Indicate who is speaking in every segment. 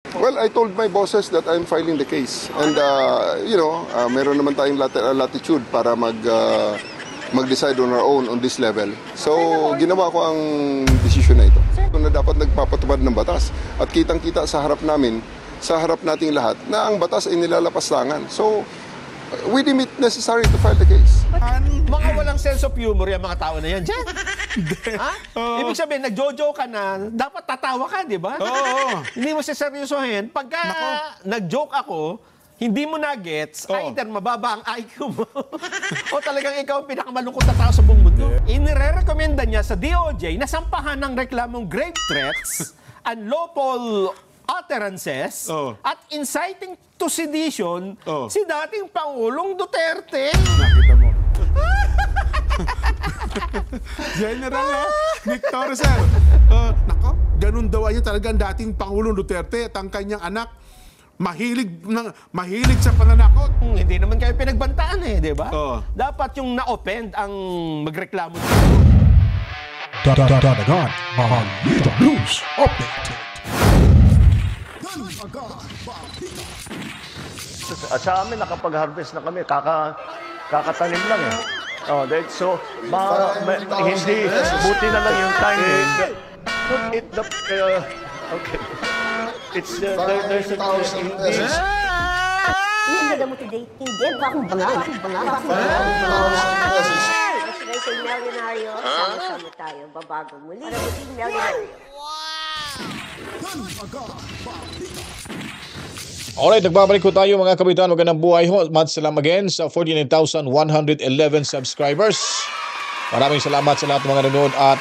Speaker 1: Well, I told my bosses that I'm filing the case. And, meron naman tayong latitude para mag-decide on our own on this level. So, ginawa ko ang desisyon na ito. Na dapat nagpapatupad ng batas. At kitang-kita sa harap namin, sa harap nating lahat, na ang batas ay nilalapastangan. So, we deem it necessary to file the case.
Speaker 2: Mga walang sense of humor yung mga tao na yan dyan. Ha? Ibig sabihin, nag-jojo ka na, dapat tatawa ka, di ba?
Speaker 3: Oo.
Speaker 2: Hindi mo siseryosohin. Pagka nag-joke ako, hindi mo na-gets, either mababa ang IQ mo, o talagang ikaw ang pinakamalungkot na tao sa buong mundo. Inire-recommenda niya sa DOJ na sampahan ng reklamong grave threats, unlawful utterances, at inciting to sedition si dating Pangulong Duterte.
Speaker 3: Nakita mo. General, Victor, sir. Nako, ganun daw ayun talaga ang dating Pangulong Duterte at ang kanyang anak. Mahilig sa pananakot.
Speaker 2: Hindi naman kayo pinagbantaan di ba? Dapat yung na-offend ang magreklamo.
Speaker 4: Dadagan, Balita News Update.
Speaker 5: Sa amin, nakapag-harvest na kami. Kakatanim lang So, hindi, buti na lang yung timing. Okay. It's, there's a English.
Speaker 6: Ang ganda mo today, Tigil. Bakong bangal. Masagay sa Melionario, sama-sama tayo, babago muli. Para buting Melionario.
Speaker 7: Alright, nagbabalik ko tayo mga kabitan. Magandang buhay ho. Salam again sa 49,111 subscribers. Maraming salamat sa lahat ng mga nanonood at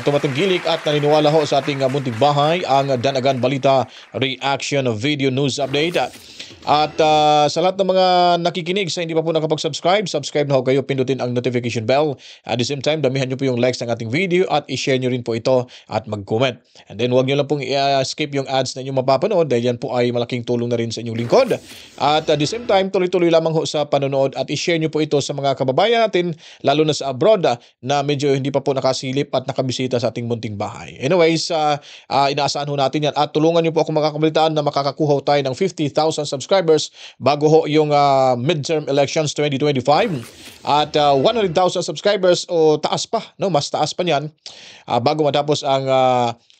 Speaker 7: tumatangkilik at naniniwala ho sa ating munting bahay, ang Danagan Balita Reaction Video News Update. At sa lahat ng mga nakikinig sa hindi pa po nakapag-subscribe, subscribe na ho kayo, pindutin ang notification bell. At the same time, damihan nyo po yung likes ng ating video at i-share nyo rin po ito at mag-comment. And then huwag nyo lang pong skip yung ads na inyong mapapanood dahil yan po ay malaking tulong na rin sa inyong lingkod. At at the same time, tuloy-tuloy lamang ho sa panonood at i-share nyo po ito sa mga kababayan natin, lalo na sa abroad na medyo hindi pa po nakasilip at nakabisita sa ating munting bahay. Anyways, inaasahan ho natin yan at tulungan nyo po ako makakabalitaan na makakakuha tayo ng 50,000 subscribers bago ho yung midterm elections 2025 at 100,000 subscribers o taas pa, no, mas taas pa niyan bago matapos ang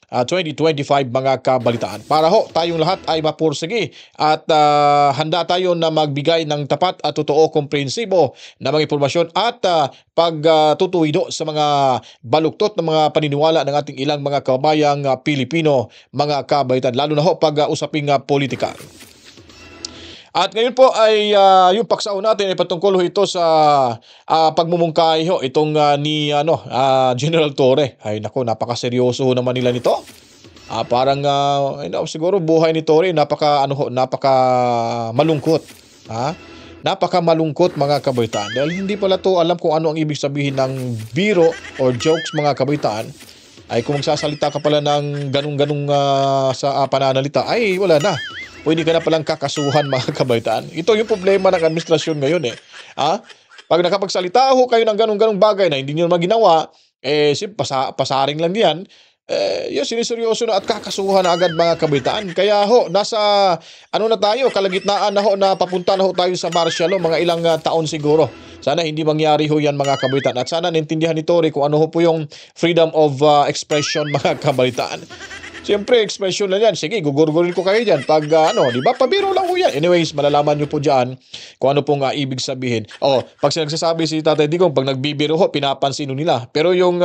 Speaker 7: 2025 mga kabalitaan. Para ho tayong lahat ay mapursige at handa tayo na magbigay ng tapat at totoo, komprehensibo na mga impormasyon at pagtutuwido sa mga baluktot ng mga paniniwala ng ating ilang mga kabayang Pilipino mga kabalitaan, lalo na ho pag usaping politika. At ngayon po ay yung paksaw natin ay patungkol ito sa pagmumungkahi ho itong ni General Torre. Ay nako, napakaseryoso naman nila nito. Parang siguro buhay ni Torre napaka malungkot. Napaka malungkot mga kabaitaan. Dahil hindi pala to alam kung ano ang ibig sabihin ng biro or jokes mga kabaitaan. Ay kung magsasalita ka pala ng ganung-ganung sa pananalita ay wala na. Pwede ka na palang kakasuhan mga kabaitaan. Ito yung problema ng administrasyon ngayon Pag nakapagsalita ho kayo ng ganung-ganung bagay na hindi nyo naman ginawa, pasaring lang yan, yung siniseryoso na at kakasuhan na agad mga kabaitaan. Kaya ho, nasa na tayo, kalagitnaan na ho na papunta na ho tayo sa martial law, mga ilang taon siguro. Sana hindi mangyari ho yan mga kabaitaan. At sana naintindihan ni Torre kung ano ho po yung freedom of expression mga kabaitaan. Siyempre, expression lang yan. Sige, gugurgurin ko kayo dyan. Pag, di ba, pabiro lang ko yan. Anyways, malalaman nyo po dyan kung ano pong ibig sabihin. Pag nagsasabi si Tatay Digong, pag nagbibiro ho, pinapansin nila. Pero yung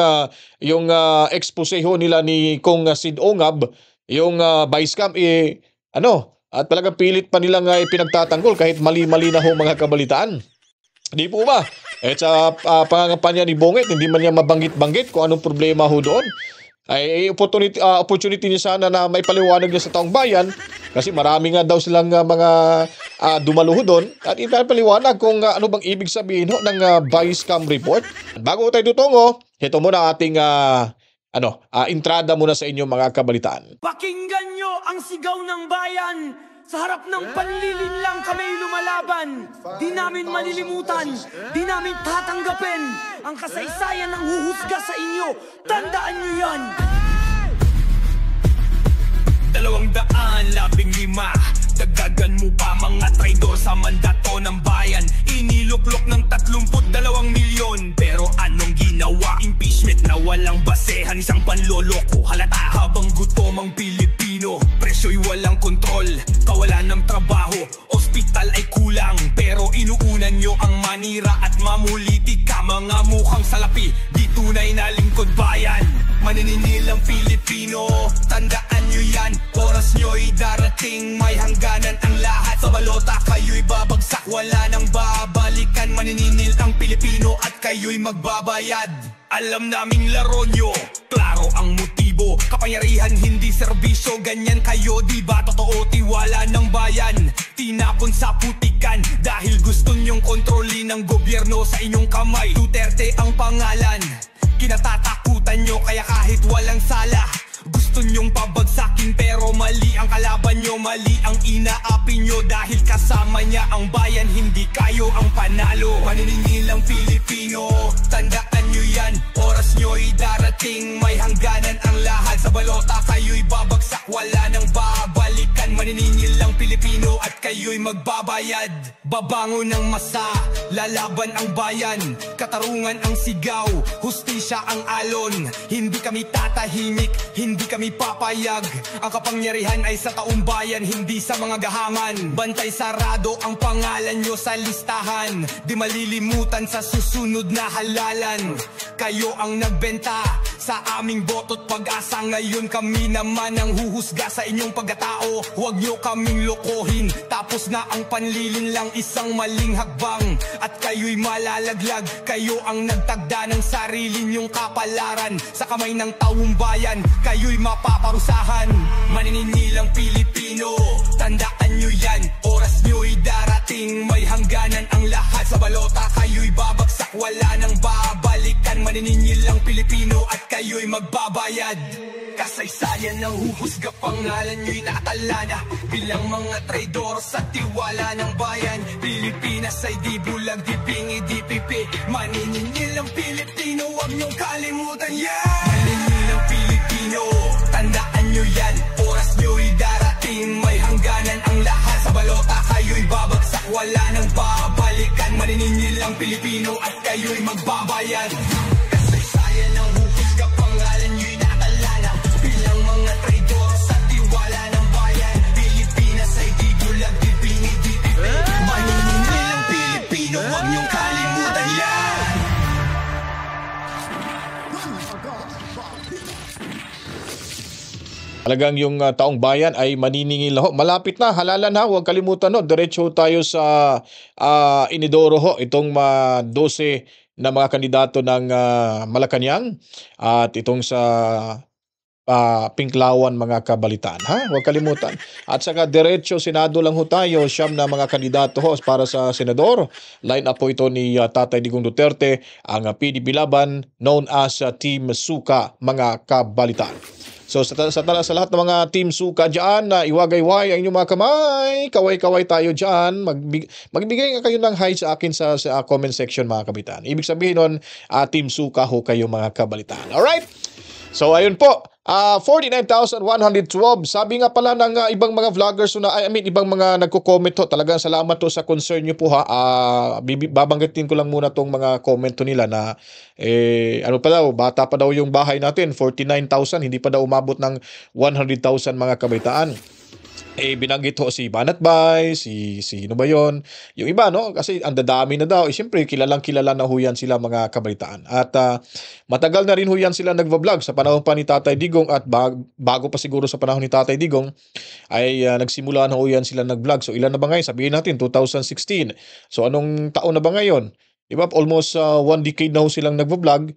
Speaker 7: expose ho nila ni Kong Sid Ongab, yung vice camp, at talagang pilit pa nilang pinagtatanggol kahit mali-mali na ho mga kabalitaan. Di po ba? Sa pangangampanya ni Bonget, hindi man niya mabanggit-banggit kung anong problema ho doon. Ay opportunity niya sana na may paliwanag niya sa taong bayan kasi marami nga daw silang mga dumaluho doon at ipapaliwanag kung ano bang ibig sabihin ng vice cam report. Bago tayo tutungo, ito muna ating entrada muna sa inyo mga kabalitaan.
Speaker 8: Pakinggan nyo ang sigaw ng bayan. Sa harap ng panlilinlang kami lumalaban. Di namin malilimutan, di namin tatanggapin ang kasaysayan ng huhusga sa inyo. Tandaan nyo yan!
Speaker 9: 215. Dagdagan mo pa mga traidor sa mandato ng bayan. Iniluklok ng 32 milyon. Pero anong ginawa? Impeachment na walang basehan, isang panloloko. Halata habang gutom ang Pilipino. Presyo'y walang kontrol, kawalan ng trabaho. Ospital ay kulang, pero inuunan nyo ang manira at mamulitik ka. Mga mukhang salapi, di tunay na lingkod bayan. Maniningil ang Pilipino, tandaan nyo yan. Oras nyo'y darating, may hangganan ang lahat. Sa balota kayo'y babagsak, wala nang babalikan. Maniningil ang Pilipino at kayo'y magbabayad. Alam naming laro nyo, klaro ang motibo. Kapangyarihan hindi serbisyo, ganyan kayo diba? Totoo tiwala ng bayan, tinapon sa putikan. Dahil gusto nyong kontrolin ng gobyerno sa inyong kamay. Duterte ang pangalan, kinatatakutan nyo kaya kahit walang sala. Gusto nyong pabagsakin pero mali ang kalaban nyo, mali ang inaapi nyo. Dahil kasama niya ang bayan, hindi kayo ang panalo. Maniningil ang Pilipino, tandaan nyo yan. Oras nyo'y darating, may hangganan ang lahat. Sa balota kayo'y babagsak, wala nang babalikan. Maniningil ang Pilipino at kayo'y magbabayad. Babango ng masa, lalaban ang bayan. Katarungan ang sigaw, hustisya ang alon. Hindi kami tatahimik, hindi kami papayag. Ang kapangyarihan ay sa taong bayan, hindi sa mga gahaman. Bantay sarado ang pangalan nyo sa listahan. Di malilimutan sa susunod na halalan. Kayo ang nagbenta sa aming boto't pag-asa. Ngayon kami naman ang huhusga sa inyong pagkatao. Huwag nyo kaming lokohin, tapos na ang panlilin lang, isang maling hakbang. At kayo'y malalaglag, kayo ang nagtagda ng sarili nyong kapalaran. Sa kamay ng taong bayan, kayo'y mapaparusahan. Maniningil ang Pilipino, tandaan nyo yan. Oras nyo'y darating, may hangganan ang lahat. Sa balota kayo'y babagsak, wala nang babalikan. Maniningil ang Pilipino at kayo'y magbabayad. Kasaysayan ng huhusga, pangalan nyo'y nakatala na bilang mga traidor sa tiwala ng bayan. Pilipinas ay di bulag, di pingi, di pipi. Maniningil ang Pilipino, huwag nyong kalimutan yan. Maniningil ang Pilipino, tandaan nyo yan. Oras nyo'y darating, may hangganan ang lahat. Sa balota kayo'y babagsak, wala nang babalikan. Maniningil ang Pilipino at kayo'y magbabayad. Kasaysayan ng huhusga, pangalan nyo'y nakatala na bilang mga traidor sa tiwala ng bayan. Pilipinas ay di bulag, di pingi, di pipi. Maniningil ang Pilipino, huwag nyong kalimutan yan.
Speaker 7: Talagang yung taong bayan ay maniningil ho. Malapit na, halalan ha. Huwag kalimutan no. Diretso tayo sa Inidoro ho. Itong 12 na mga kandidato ng Malacanang at itong sa Pinklawan mga kabalitaan ha. Huwag kalimutan. At saka diretso Senado lang ho tayo. Siyam na mga kandidato ho para sa senador. Line up po ito ni Tatay Digong Duterte, ang PDP laban known as Team Suka mga kabalitaan. So sa lahat ng mga Team Suka dyan, iwagayway ang inyong mga kamay. Kaway-kaway tayo dyan. Magbigay nga kayo ng hi sa akin sa comment section mga kabitan. Ibig sabihin nun, Team Suka ho kayo mga kabalitaan. Alright? So ayun po, 49,112. Sabi nga pala ng ibang mga vloggers ibang mga nagko-comment ho. Talagang salamat to sa concern nyo po ha. Babanggitin ko lang muna tong mga comment to nila na ano pa daw, bata pa daw yung bahay natin, 49,000, hindi pa daw umabot ng 100,000 mga kabitaan. Binanggit ho si Banat Bay, sino ba yun? Yung iba, no? Kasi ang dadami na daw. Siyempre, kilalang kilala na ho yan sila mga kabalitaan. At matagal na rin ho yan sila nagva-vlog sa panahon pa ni Tatay Digong at bago pa siguro sa panahon ni Tatay Digong ay nagsimula na ho yan sila nag-vlog. So ilan na ba ngayon? Sabihin natin, 2016. So anong taon na ba ngayon? Diba? Almost 1 decade na ho silang nagva-vlog.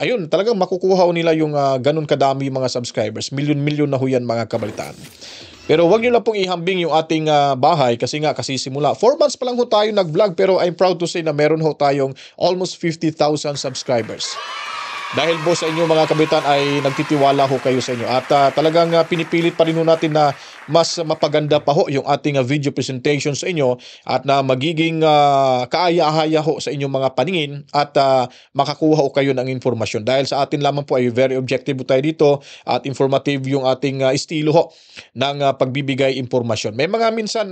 Speaker 7: Ayun, talagang makukuha ho nila yung ganun kadami mga subscribers. Milyon-milyon na ho yan mga kabalitaan. Pero wag nyo lang pong ihambing yung ating bahay kasi simula. 4 months pa lang ho tayo nag-vlog pero I'm proud to say na meron ho tayong almost 50,000 subscribers. dahil po sa inyo mga kabitan ay nagtitiwala ho kayo sa inyo. At talagang pinipilit pa rin ho natin na mas mapaganda pa ho yung ating video presentation sa inyo at na magiging kaaya-ahaya ho sa inyong mga paningin at makakuha ho kayo ng informasyon. Dahil sa atin lamang po ay very objective po tayo dito at informative yung ating estilo ho ng pagbibigay informasyon. May mga minsan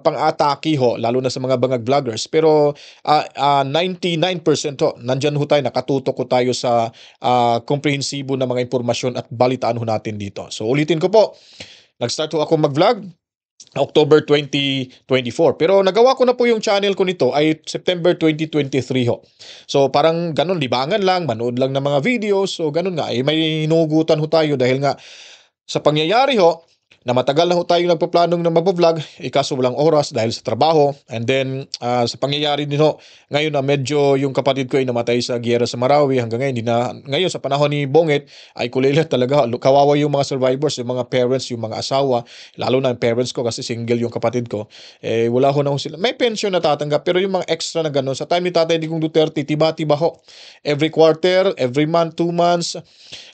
Speaker 7: pang-atake ho, lalo na sa mga bangag vloggers. Pero 99% ho, nandyan ho tayo, nakatutok ko tayo sa komprehensibo na mga impormasyon at balitaan ho natin dito. So ulitin ko po, nag-start ho ako mag-vlog October 2024. Pero nagawa ko na po yung channel ko nito ay September 2023 ho. So parang ganun, libangan lang, manood lang ng mga videos. So ganun nga, may hinugutan ho tayo dahil nga sa pangyayari ho, na matagal na ho tayo nagpaplanong na mag-vlog, kaso walang oras dahil sa trabaho. And then, sa pangyayari din ho, ngayon na medyo yung kapatid ko ay namatay sa giyera sa Marawi hanggang ngayon. Ngayon, sa panahon ni Bonget, ay kulilat talaga. Kawawa yung mga survivors, yung mga parents, yung mga asawa, lalo na yung parents ko kasi single yung kapatid ko. Wala ho na ho sila. May pension na tatanggap, pero yung mga extra na gano'n, sa time ni Tatay Digong Duterte, tiba-tiba ho. Every quarter, every month, 2 months,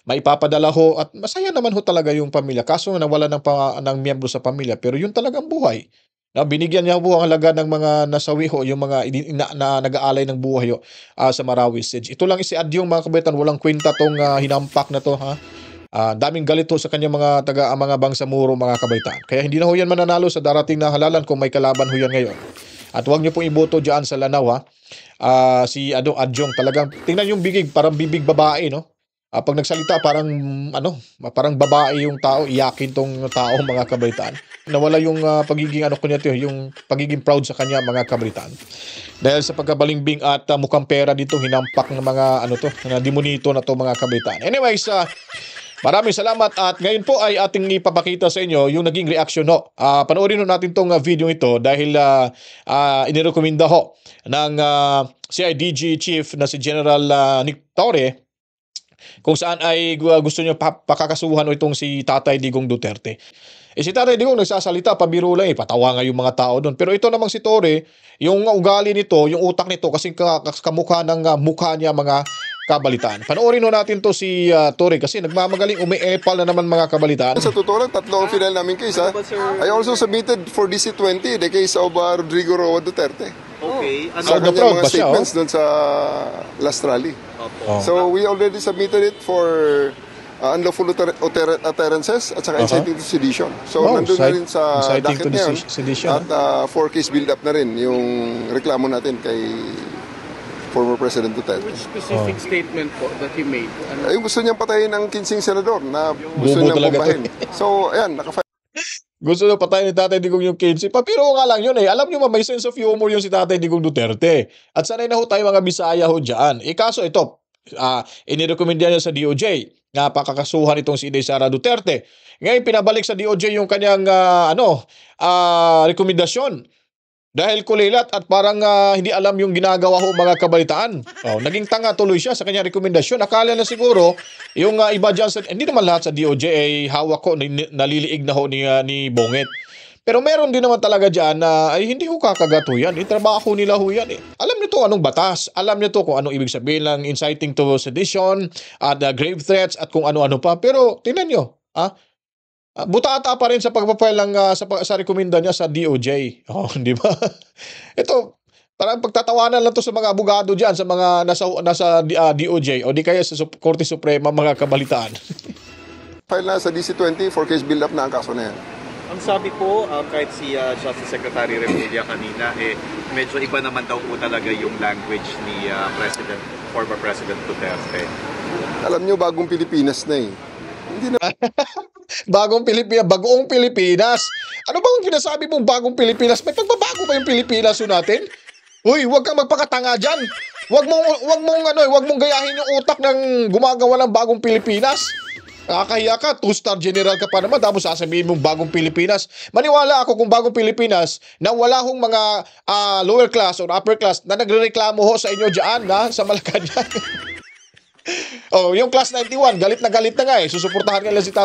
Speaker 7: may ipapadala ho at masaya naman ho talaga yung pamilya. Kaso nawala ng miyembro sa pamilya, pero yun talagang buhay. Binigyan niya po ang halaga ng mga nasawi ho, yung mga na nag-aalay ng buhay ho, sa Marawi Siege. Ito lang isi-add yung mga kabitan, walang kwenta tong hinampak na to, ha. Daming galit ho sa kanya mga mga bangsamuro, mga kabaitan. Kaya hindi na ho yan mananalo sa darating na halalan kung may kalaban ho yan ngayon. At huwag niyo pong iboto diyan sa Lanao, ha. Si Adjong talagang tingnan yung bibig, parang bibig babae, no. Pag nagsalita parang babae yung tao, iyakin tong tao, mga kabaitan. Nawala yung pagiging yung pagiging proud sa kanya, mga kabaitan. Dahil sa pagkabalimbing at mukhang pera dito hinampak ng mga na demonito na to, mga kabaitan. Anyways, maraming salamat at ngayon po ay ating ipapakita sa inyo yung naging reaction ho. Panoorin ho natin tong video ito dahil inirekomenda ho ng CIDG Chief na si General Nick Torre kung saan ay gusto nyo pakakasuhan itong si Tatay Digong Duterte. Si Tatay Digong nagsasalita, pabiro lang, patawa nga yung mga tao doon. Pero ito namang si Torre, yung ugali nito, yung utak nito, kasi kamukha ng mukha niya, mga kabalitaan. Panoorin ho natin to si Torre kasi nagmamagaling umi-epal na naman, mga kabalitaan.
Speaker 1: Sa totoo lang, 3 ang final namin case. I also submitted for DC-20 the case of Rodrigo Roa Duterte.
Speaker 10: Okay.
Speaker 1: Sa kanyang mga statements doon sa last rally. So we already submitted it for unlawful utterances at saka inciting to sedition. So nandun na rin sa docket ngayon at 4-case build-up na rin yung reklamo natin kay former President Duterte.
Speaker 10: Which specific statement po that he made?
Speaker 1: Yung gusto niyang patayin ang 15 senador na gusto niyang bombahin. So ayan,
Speaker 7: gusto na patayin ni Tatay Digong yung 15. Papiro nga lang yun eh. Alam nyo may sense of humor yung si Tatay Digong Duterte. At sanay na ho tayo mga Bisaya ho dyan. Kaso ito, inirekomenda niya sa DOJ na pakakasuhan itong si Inday Sara Duterte. Ngayon pinabalik sa DOJ yung kanyang rekomendasyon. Dahil kulilat at parang hindi alam yung ginagawa ho, mga kabalitaan. Naging tanga tuloy siya sa kanyang rekomendasyon. Akala na siguro yung iba dyan hindi naman lahat sa DOJ ay hawak ko, naliliig na ho ni Bonget. Pero meron din naman talaga dyan na ay hindi ho kakagato yan. Trabaho nila ho yan eh. Alam nyo to anong batas. Alam nyo to kung anong ibig sabihin ng inciting to sedition at grave threats at kung ano-ano pa. Pero tingnan nyo, butata pa rin sa pagpapile ng sa rekomenda niya sa DOJ. Di ba? Ito, parang pagtatawanan lang to sa mga abogado diyan, sa mga nasa DOJ o di kaya sa Korte Suprema, mga kabalitaan.
Speaker 1: File na sa DC-20 for case build-up na ang kaso na yan.
Speaker 10: Ang sabi po, kahit si Justice Secretary Remulla kanina, medyo iba naman daw po talaga yung language ni former President Duterte.
Speaker 1: Alam nyo, bagong Pilipinas na eh. Hindi na...
Speaker 7: Bagong Pilipinas. Ano bang sinasabi mong bagong Pilipinas? May pagbabago ba yung Pilipinas natin? Uy, huwag kang magpakatanga diyan. Huwag mong gayahin yung utak ng gumagawa ng bagong Pilipinas. Nakakahiya ka, 2-star general ka pa naman, tapos sasabihin mong bagong Pilipinas. Maniwala ako kung bagong Pilipinas na wala hong mga lower class or upper class na nagrereklamo ho sa inyo diyan sa Malacanang. Yung class 91, galit na nga eh. Susuportahan nila si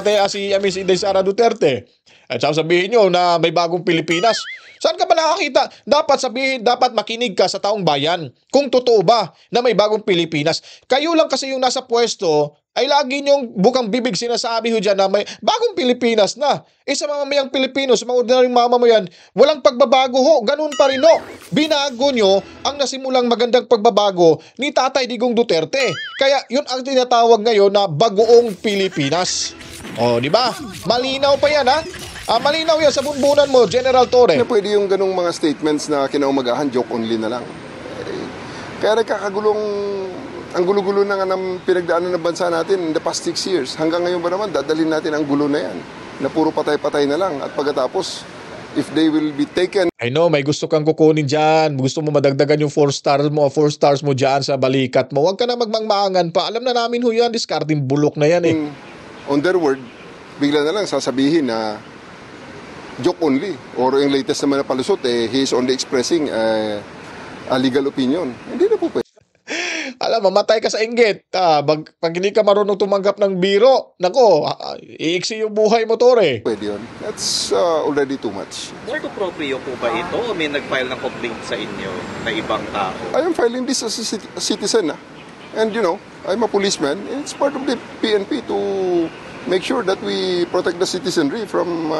Speaker 7: Inday Sara Duterte. At sabihin nyo na may bagong Pilipinas. Saan ka ba nakakita? Dapat sabihin, dapat makinig ka sa taong bayan. Kung totoo ba na may bagong Pilipinas. Kayo lang kasi yung nasa pwesto ay lagi nyong bukang bibig sinasabi ho dyan na may bagong Pilipinas na. Sa mga mayang Pilipino, sa mga ordinaryong mamamayan, walang pagbabago ho. Ganun pa rin ho. Binago nyo ang nasimulang magandang pagbabago ni Tatay Digong Duterte. Kaya yun ang tinatawag ngayon na bagoong Pilipinas. O, di ba? Malinaw pa yan, ha? Malinaw yan sa bunbunan mo, General Torre.
Speaker 1: Na pwede yung ganung mga statements na kinaumagahan, joke only na lang. Kaya nagkakagulong, ang gulo-gulo na nga ng pinagdaanan ng bansa natin in the past 6 years. Hanggang ngayon ba naman, dadalhin natin ang gulo na yan. Na puro patay-patay na lang. At pagkatapos, if they will be taken...
Speaker 7: I know, may gusto kang kukunin dyan. Gusto mo madagdagan yung 4 stars mo dyan sa balikat mo. Huwag ka na magmangmangan pa. Alam na namin ho yan, discarding bulok na yan eh.
Speaker 1: On their word, bigla na lang sasabihin na joke only. Or yung latest naman na palusot, he is only expressing a legal opinion. Hindi na po pwede.
Speaker 7: Alam, mamatay ka sa inggit. Pag hindi ka marunong tumanggap ng biro, nako, iiksi yung buhay mo, Tore.
Speaker 1: Pwede yun. That's already too much.
Speaker 10: More to proprio po ba ito o may nag-file ng complaint sa inyo na ibang tao?
Speaker 1: I am filing this as a citizen. And you know, I'm a policeman. It's part of the PNP to make sure that we protect the citizenry from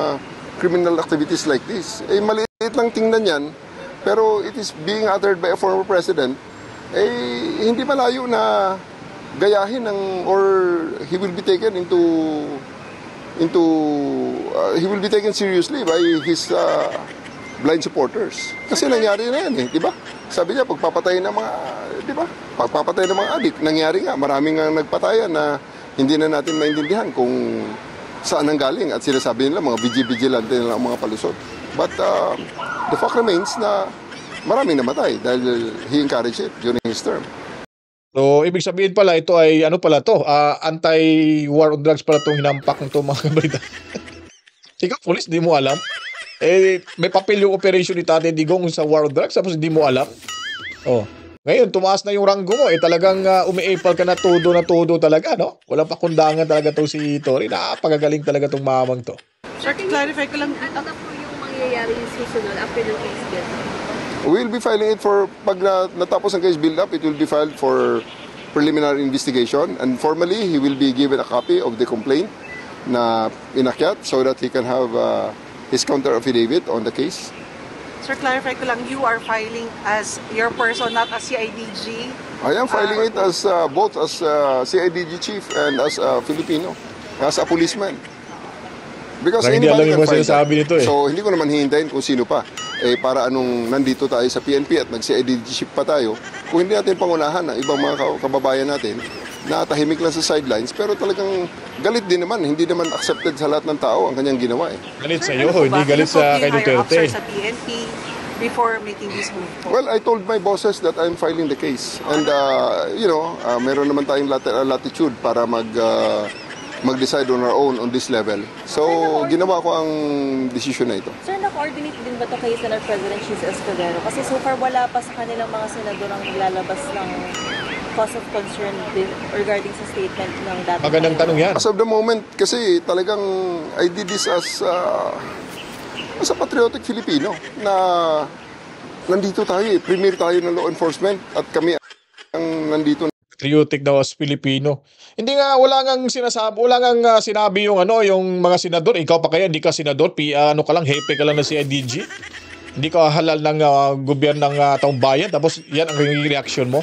Speaker 1: criminal activities like this. Maliit lang tingnan yan, pero it is being uttered by a former president. Hindi malayo na gayahin or he will be taken he will be taken seriously by his blind supporters. Kasi nangyari na yan di ba? Sabi niya, pagpapatay ng mga, di ba? Pagpapatay ng mga adik, nangyari nga, maraming nga nagpatayan na hindi na natin maintindihan kung saan ang galing at sinasabi nila mga vigilante nila ang mga palusot. But the fact remains na maraming namatay dahil he encouraged it during his term.
Speaker 7: So, ibig sabihin pala, ito ay ano pala to? Anti-war on drugs pala itong hinampak ng mga kabalita. Ikaw, police, di mo alam? May papel yung operation ni Tatay Digong sa war on drugs, tapos hindi mo alam? Oh. Ngayon, tumaas na yung ranggo mo. Talagang umiipal ka na todo talaga, no? Walang pakundangan talaga to si Tori. Napakagaling talaga tong mamang to.
Speaker 11: Sir, clarify ko lang.
Speaker 6: Ano na po yung mangyayari yung susunod after ng case build-up?
Speaker 1: We'll be filing it for, pag natapos ang case build-up, it will be filed for preliminary investigation. And formally, he will be given a copy of the complaint na inakyat so that he can have his counter affidavit on the case.
Speaker 11: Sir, clarify ko lang, you are filing as your person, not as CIDG?
Speaker 1: I am filing it as both as CIDG chief and as a Filipino, as a policeman. Because
Speaker 7: hindi alam yung sinasabi nito eh.
Speaker 1: So, hindi ko naman hihintayin kung sino pa. Para anong nandito tayo sa PNP at nag-CIDG chief pa tayo, kung hindi natin pangunahan na ibang mga kababayan natin na tahimik lang sa sidelines, pero talagang galit din naman, hindi naman accepted sa lahat ng tao ang kanyang ginawa
Speaker 7: Galit sa iyo, hindi galit sa kay Duterte.
Speaker 11: Sa PNP before making this move?
Speaker 1: Well, I told my bosses that I'm filing the case. And, meron naman tayong latitude para mag-decide on our own on this level. So, ginawa ko ang decision na ito.
Speaker 12: Sir, na-coordinate din ba ito kay Senate President Chis Escudero? Kasi so far wala pa sa kanilang mga senador ang naglalabas ng cause of concern regarding sa statement ng dati.
Speaker 7: Magandang tanong yan.
Speaker 1: As of the moment, kasi talagang I did this as a patriotic Filipino na nandito tayo premier tayo ng law enforcement at kami ang nandito.
Speaker 7: Patriotic daw as Pilipino. Hindi nga, wala ngang sinabi yung yung mga senador. Ikaw pa kaya, hindi ka senador, ka lang, hepe ka lang na CIDG. Hindi ka halal ng gobyerno ng taong bayan, tapos yan ang reaction mo.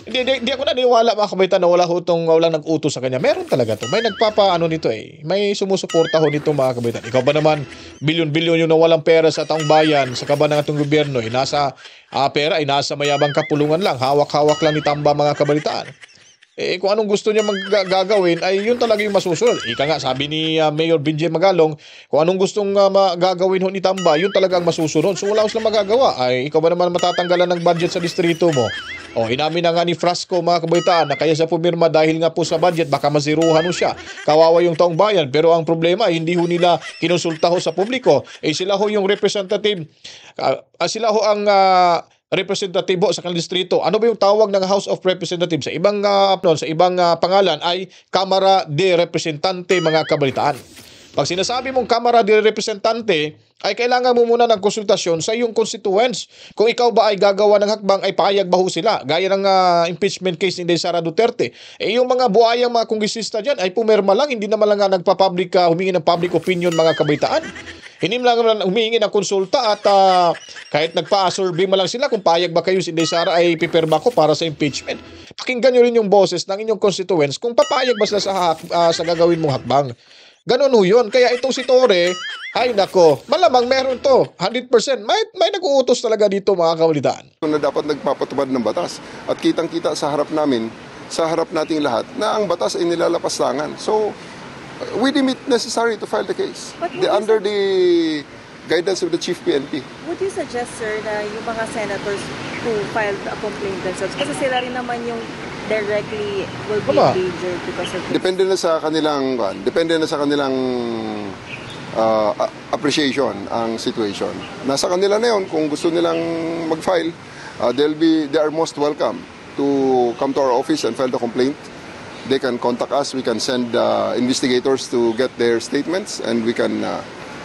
Speaker 7: Hindi ako naniniwala mga kabayan na walang nag-utos sa kanya. Meron talaga to. May nagpapaano nito May sumusuporta ho nito mga kabayan. Ikaw ba naman, bilyon-bilyon yung nawalang pera sa taong bayan, sa kaban ng atong gobyerno, nasa pera ay nasa mayabang kapulungan lang. Hawak-hawak lang ni Tamba mga kabalitaan. Kung anong gusto niya gagawin, ay yun talaga yung masusunod. Ika nga, sabi ni Mayor Benji Magalong, kung anong gustong gagawin ho ni Tamba, yun talaga ang masusunod. So wala ko silang magagawa. Ikaw ba naman matatanggalan ng budget sa distrito mo? Inamin na nga ni Frasco mga kabaitaan na kaya sa pumirma dahil nga po sa budget, baka maziruhan ho siya. Kawawa yung taong bayan. Pero ang problema, hindi ho nila kinonsulta ho sa publiko. Sila ho yung representative. Sila ho ang representatibo sa kanilang distrito. Ano ba yung tawag ng House of Representatives? Sa ibang pangalan ay Kamara de Representante mga kabalitaan. Pag sinasabi mong Kamara de Representante, ay kailangan mo muna ng konsultasyon sa iyong constituents. Kung ikaw ba ay gagawa ng hakbang, ay pahayag ba ho sila? Gaya ng impeachment case ni Sara Duterte. Yung mga buhayang mga kongresista dyan ay pumirma lang, hindi naman lang nagpa-public, humingi ng public opinion mga kabataan. Hindi lang humingi ng konsulta at kahit nagpa-survey mo lang sila kung payag ba kayo si Sara ay pipirma ko para sa impeachment. Pakinggan nyo rin yung boses ng inyong constituents kung papayag ba sila sa gagawin mong hakbang. Ganon ho yun. Kaya itong si Torre, ay nako, malamang meron to. 100%. May nag-uutos talaga dito mga kabataan.
Speaker 1: Na dapat nagpapatupad ng batas. At kitang-kita sa harap namin, sa harap nating lahat, na ang batas ay nilalapastangan. So, we deem it necessary to file the case. Under the guidance of the Chief PNP.
Speaker 12: Would you suggest, sir, na yung mga senators who filed a complaint themselves, kasi sila rin naman yung directly will be endangered because of this?
Speaker 1: Depende na sa kanilang appreciation ang situation. Nasa kanila na yun kung gusto nilang mag-file, they are most welcome to come to our office and file the complaint. They can contact us, we can send investigators to get their statements and we can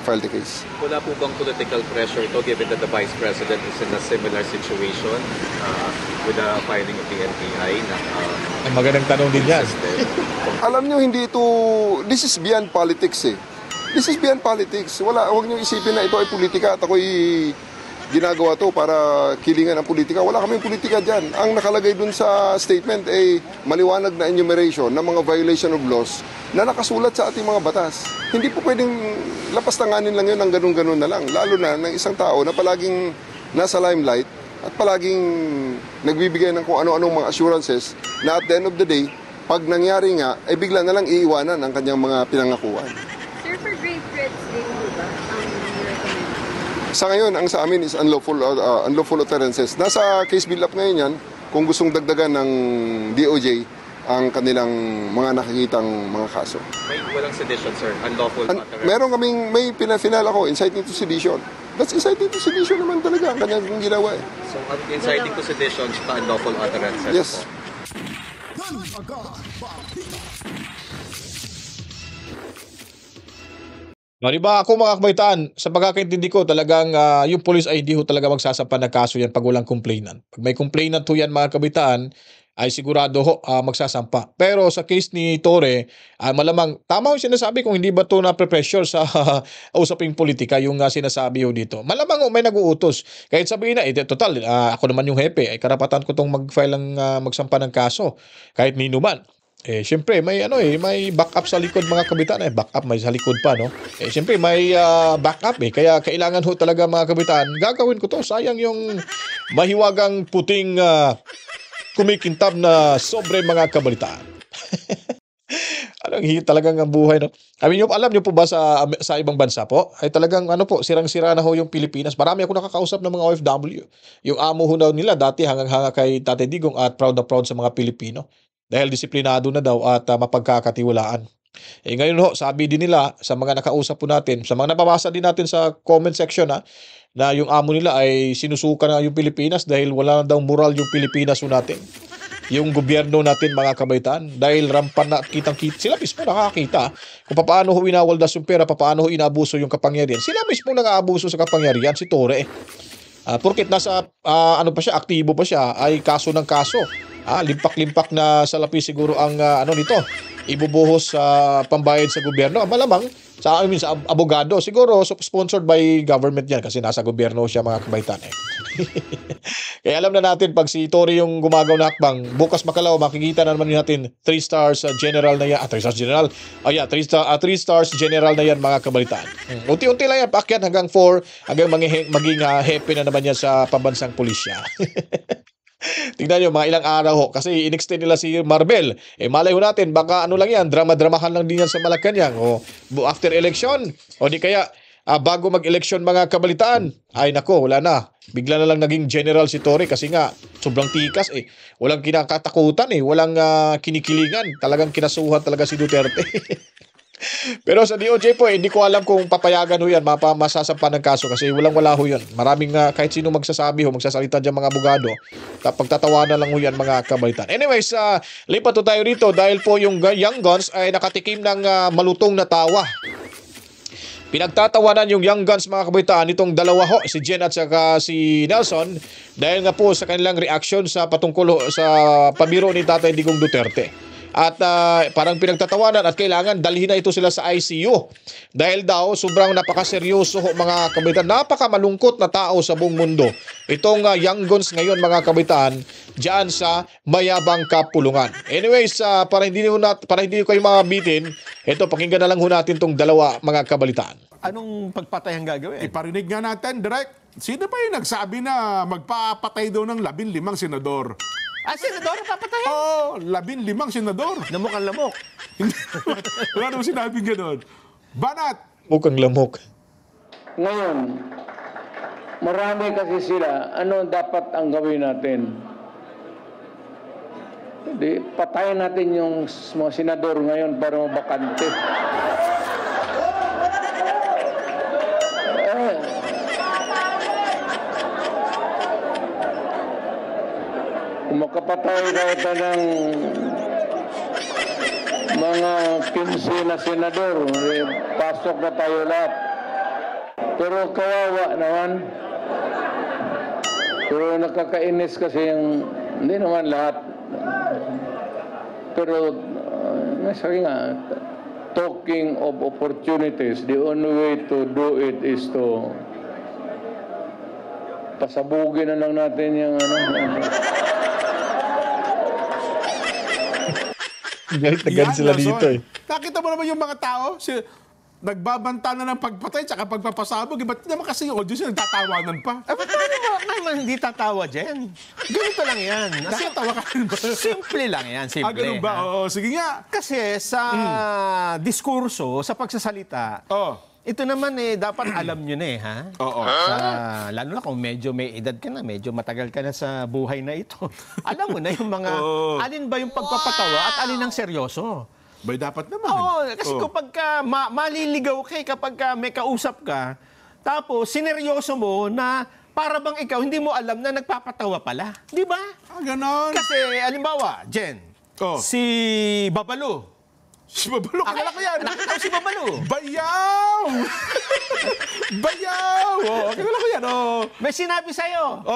Speaker 1: file the case.
Speaker 10: Wala po bang political pressure ito given that the Vice President is in a similar situation with the filing of the NBI?
Speaker 7: Ang magandang tanong din yan.
Speaker 1: Alam nyo, hindi ito, this is beyond politics eh. This is beyond politics. Huwag nyo isipin na ito ay politika at ako'y ginagawa to para kilingan ang politika. Wala kaming politika dyan. Ang nakalagay dun sa statement ay maliwanag na enumeration ng mga violation of laws na nakasulat sa ating mga batas. Hindi po pwedeng lapastanganin lang yun ng ganun-ganun na lang. Lalo na ng isang tao na palaging nasa limelight at palaging nagbibigay ng kung ano-anong mga assurances na at the end of the day, pag nangyari nga, ay bigla na lang iiwanan ang kanyang mga pinangakuan.
Speaker 6: Sir, for grave threats din mo ba ang recommend?
Speaker 1: Sa ngayon, ang sa amin is unlawful utterances. Nasa case build-up ngayon yan, kung gustong dagdagan ng DOJ ang kanilang mga nakikitang mga kaso.
Speaker 10: May walang sedition, sir. Unlawful utterance.
Speaker 1: Meron kaming, may final ako, inciting to sedition. That's inciting to sedition naman talaga ang kanyang ginawa eh.
Speaker 10: So, inciting to sedition sa unlawful utterances.
Speaker 1: Yes.
Speaker 7: Diba ako mga kabaitaan, sa pagkakaintindi ko talagang yung police ay hindi ho talaga magsasampa ng kaso yan pag walang complainant. Pag may complainant ho yan mga kabaitaan, ay sigurado ho magsasampa. Pero sa case ni Torre, malamang tama yung sinasabi kung hindi ba ito na-pressure sa usaping politika yung sinasabi ho dito. Malamang ho may nag-uutos. Kahit sabihin na, total, ako naman yung hepe, ay karapatan ko itong mag-file magsampa ng kaso. Kahit nino man. Siyempre may may backup sa likod mga kabitaan backup may sa likod pa no. Siyempre may backup kaya kailangan ho talaga mga kabitaan gagawin ko to. Sayang yung mahiwagang puting kumikintab na sobre mga kabalitaan. Talagang ang buhay no. Alam niyo po ba sa ibang bansa po ay talagang sirang-sira na ho yung Pilipinas. Marami ako nakakausap ng mga OFW. Yung amo ho daw nila dati hanga kay Tate Digong at proud na proud sa mga Pilipino. Dahil disiplinado na daw at mapagkakatiwalaan. Ngayon ho, sabi din nila sa mga nakausap po natin, sa mga nababasa din natin sa comment section na yung amo nila ay sinusuka na yung Pilipinas dahil wala na daw moral yung Pilipinas ho natin. Yung gobyerno natin mga kabaitan dahil rampan na kitang-kita. Sila mismo nakakita kung paano ho winawaldas yung pera, paano ho inaabuso yung kapangyarihan. Sila mismo nang-aabuso sa kapangyarihan, si Torre. Porket nasa pa siya, aktibo pa siya, ay kaso ng kaso. Limpak-limpak na salapi siguro ang nito. Ibubuhos sa pambayad sa gobyerno. Malamang sa abogado. Siguro sponsored by government yan kasi nasa gobyerno siya mga kabaitan Kaya alam na natin pag si Torre yung gumagaw na hakbang, bukas makalaw makikita na naman natin 3 stars general na yan. 3 stars general. 3 stars general na yan mga kabalitaan. Unti-unti lang yan paakyat hanggang 4 hanggang maging happy na naman yan sa pambansang pulisya. Tingnan nyo, mga ilang araw ho. Kasi in-extend nila si Marbel. Malay ho natin, baka lang yan, drama-dramahan lang din yan sa Malacanang. O after election, o di kaya bago mag-election mga kabalitaan. Ay nako, wala na. Bigla na lang naging general si Torre kasi nga, sobrang tikas Walang kinakatakutan walang kinikilingan. Talagang kinasuhan talaga si Duterte. Pero sa DOJ po, hindi ko alam kung papayagan ho yan, masasampa ng kaso kasi walang-wala ho yan. Maraming kahit sino magsasalita dyan mga abogado, pagtatawanan lang ho yan mga kabalitan. Anyways, lipat tayo rito dahil po yung Young Guns ay nakatikim ng malutong na tawa. Pinagtatawanan yung Young Guns mga kabataan nitong dalawa ho, si Jen at saka si Nelson, dahil nga po sa kanilang reaction sa patungkol ho sa pabiro ni Tatay Digong Duterte. At parang pinagtatawanan at kailangan dalhin na ito sila sa ICU. Dahil daw sobrang napakaseryoso ho mga kabataan. Napakamalungkot na tao sa buong mundo. Itong Young Guns ngayon mga kabataan diyan sa Mayabang Kapulungan. Anyways, para hindi kayo mabitin, ito pakinggan na lang ho natin itong dalawa mga kabalitaan.
Speaker 2: Anong pagpatay ang gagawin?
Speaker 3: Iparinig nga natin, direct. Sino pa yung nagsabi na magpapatay daw ng 15 senador?
Speaker 2: Senador, papatayin?
Speaker 3: Oo, 15 senador.
Speaker 2: Lamok ang lamok.
Speaker 3: Wala naman sinabing gano'n. Banat!
Speaker 7: Mukhang lamok.
Speaker 13: Ngayon, marami kasi sila. Ano dapat ang gawin natin? Hindi, patayin natin yung mga senador ngayon para mabakante. Kung makapatay daw ito ng mga 15 na senador, pasok na tayo lahat. Pero kawawa naman. Pero nakakainis kasi yung, hindi naman lahat. Pero, sabi nga, talking of opportunities, the only way to do it is to pasabugin na lang natin yung
Speaker 7: Galit na galit sila
Speaker 3: Nelson.
Speaker 7: dito eh.
Speaker 3: Nakita mo naman yung mga tao, nagbabanta na ng pagpatay tsaka pagpapasabog. Ba't naman kasi yung audience nagtatawanan pa?
Speaker 2: Paano mo naman hindi tatawa dyan? Ganito lang yan.
Speaker 3: Nakatawa ka rin ba?
Speaker 2: Simple lang yan, simple.
Speaker 3: Ganun ba? Oo, sige nga.
Speaker 2: Kasi sa diskurso, sa pagsasalita, ito naman dapat alam nyo na ha?
Speaker 3: Oo.
Speaker 2: Lalo na kung medyo may edad ka na, medyo matagal ka na sa buhay na ito. Alam mo na yung mga, alin ba yung pagpapatawa at alin ang seryoso?
Speaker 3: Bay, dapat naman.
Speaker 2: Oo, kasi kapag maliligaw ka, kapag may kausap ka, tapos sineryoso mo na para bang ikaw, hindi mo alam na nagpapatawa pala. Di ba?
Speaker 3: Ganon.
Speaker 2: Kasi, alimbawa, Jen, si Babalu.
Speaker 3: Si Babalu, akala ko yan.
Speaker 2: Nakita ko si Babalu.
Speaker 3: Bayaw! Bayaw! Akala ko yan.
Speaker 2: May sinabi sa'yo.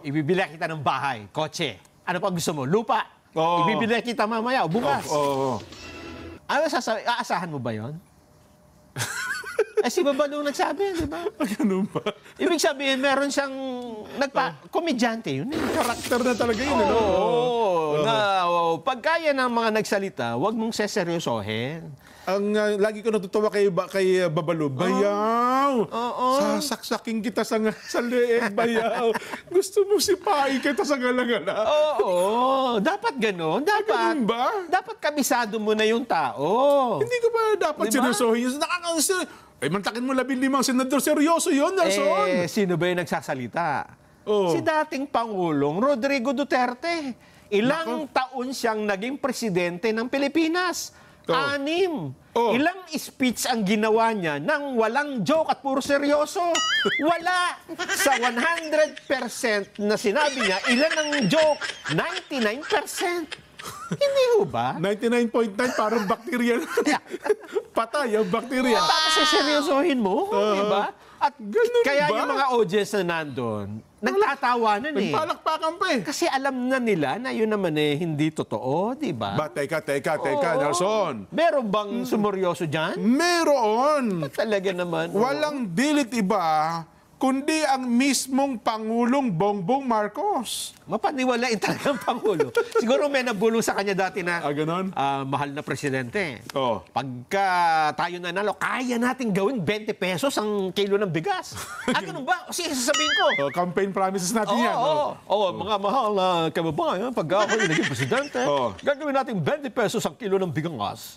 Speaker 2: Ibibili kita ng bahay, kotse. Ano pa gusto mo? Lupa. Ibibili kita mamaya o bukas. Ano sasabi? Aasahan mo ba yon? Si Babalu nagsabi, di ba?
Speaker 3: Ganun ba?
Speaker 2: Ibig sabihin, meron siyang komedyante yun.
Speaker 3: Karakter na talaga yun.
Speaker 2: Pagka yan ang mga nagsalita, huwag mong seseryosohin.
Speaker 3: Ang lagi ko natutuwa kay Babalu, bayaw! Sasaksakin kita sa leeg, bayaw! Gusto mo sipain kita sa galagala?
Speaker 2: Oo, dapat gano'n. Dapat,
Speaker 3: ba?
Speaker 2: Dapat kabisado mo na yung tao.
Speaker 3: Hindi ko ba dapat seryosohin yun? Mantakin mo 15 senador, seryoso yun, Nelson.
Speaker 2: Sino ba yung nagsasalita? Si dating Pangulong Rodrigo Duterte. Ilang taon siyang naging presidente ng Pilipinas? 6. Ilang speech ang ginawa niya nang walang joke at puro seryoso? Wala. Sa 100% na sinabi niya, ilan ang joke? 99%. Hindi ho ba?
Speaker 3: 99.9 parang bakterya. Patay ang bakterya.
Speaker 2: Tapos seryosohin mo, di ba? At kaya yung mga audience na nandun, nagtatawanan
Speaker 3: Nagpalakpakan pa eh.
Speaker 2: Kasi alam na nila na yun naman hindi totoo, di ba?
Speaker 3: Teka, Nelson.
Speaker 2: Meron bang sumuryoso dyan?
Speaker 3: Meron.
Speaker 2: Talaga naman.
Speaker 3: Walang dilit iba, kundi ang mismong Pangulong Bongbong Marcos.
Speaker 2: Mapaniwalain talaga ang Pangulo. Siguro may nabulong sa kanya dati na
Speaker 3: ganon?
Speaker 2: Mahal na presidente. Pagka tayo nanalo, kaya natin gawin 20 pesos ang kilo ng bigas. Ganun ba? Sige, sasabihin ko.
Speaker 3: Campaign promises natin yan.
Speaker 2: Mga mahal na kababayan, pag ako yung naging presidente, gagawin natin 20 pesos ang kilo ng bigas.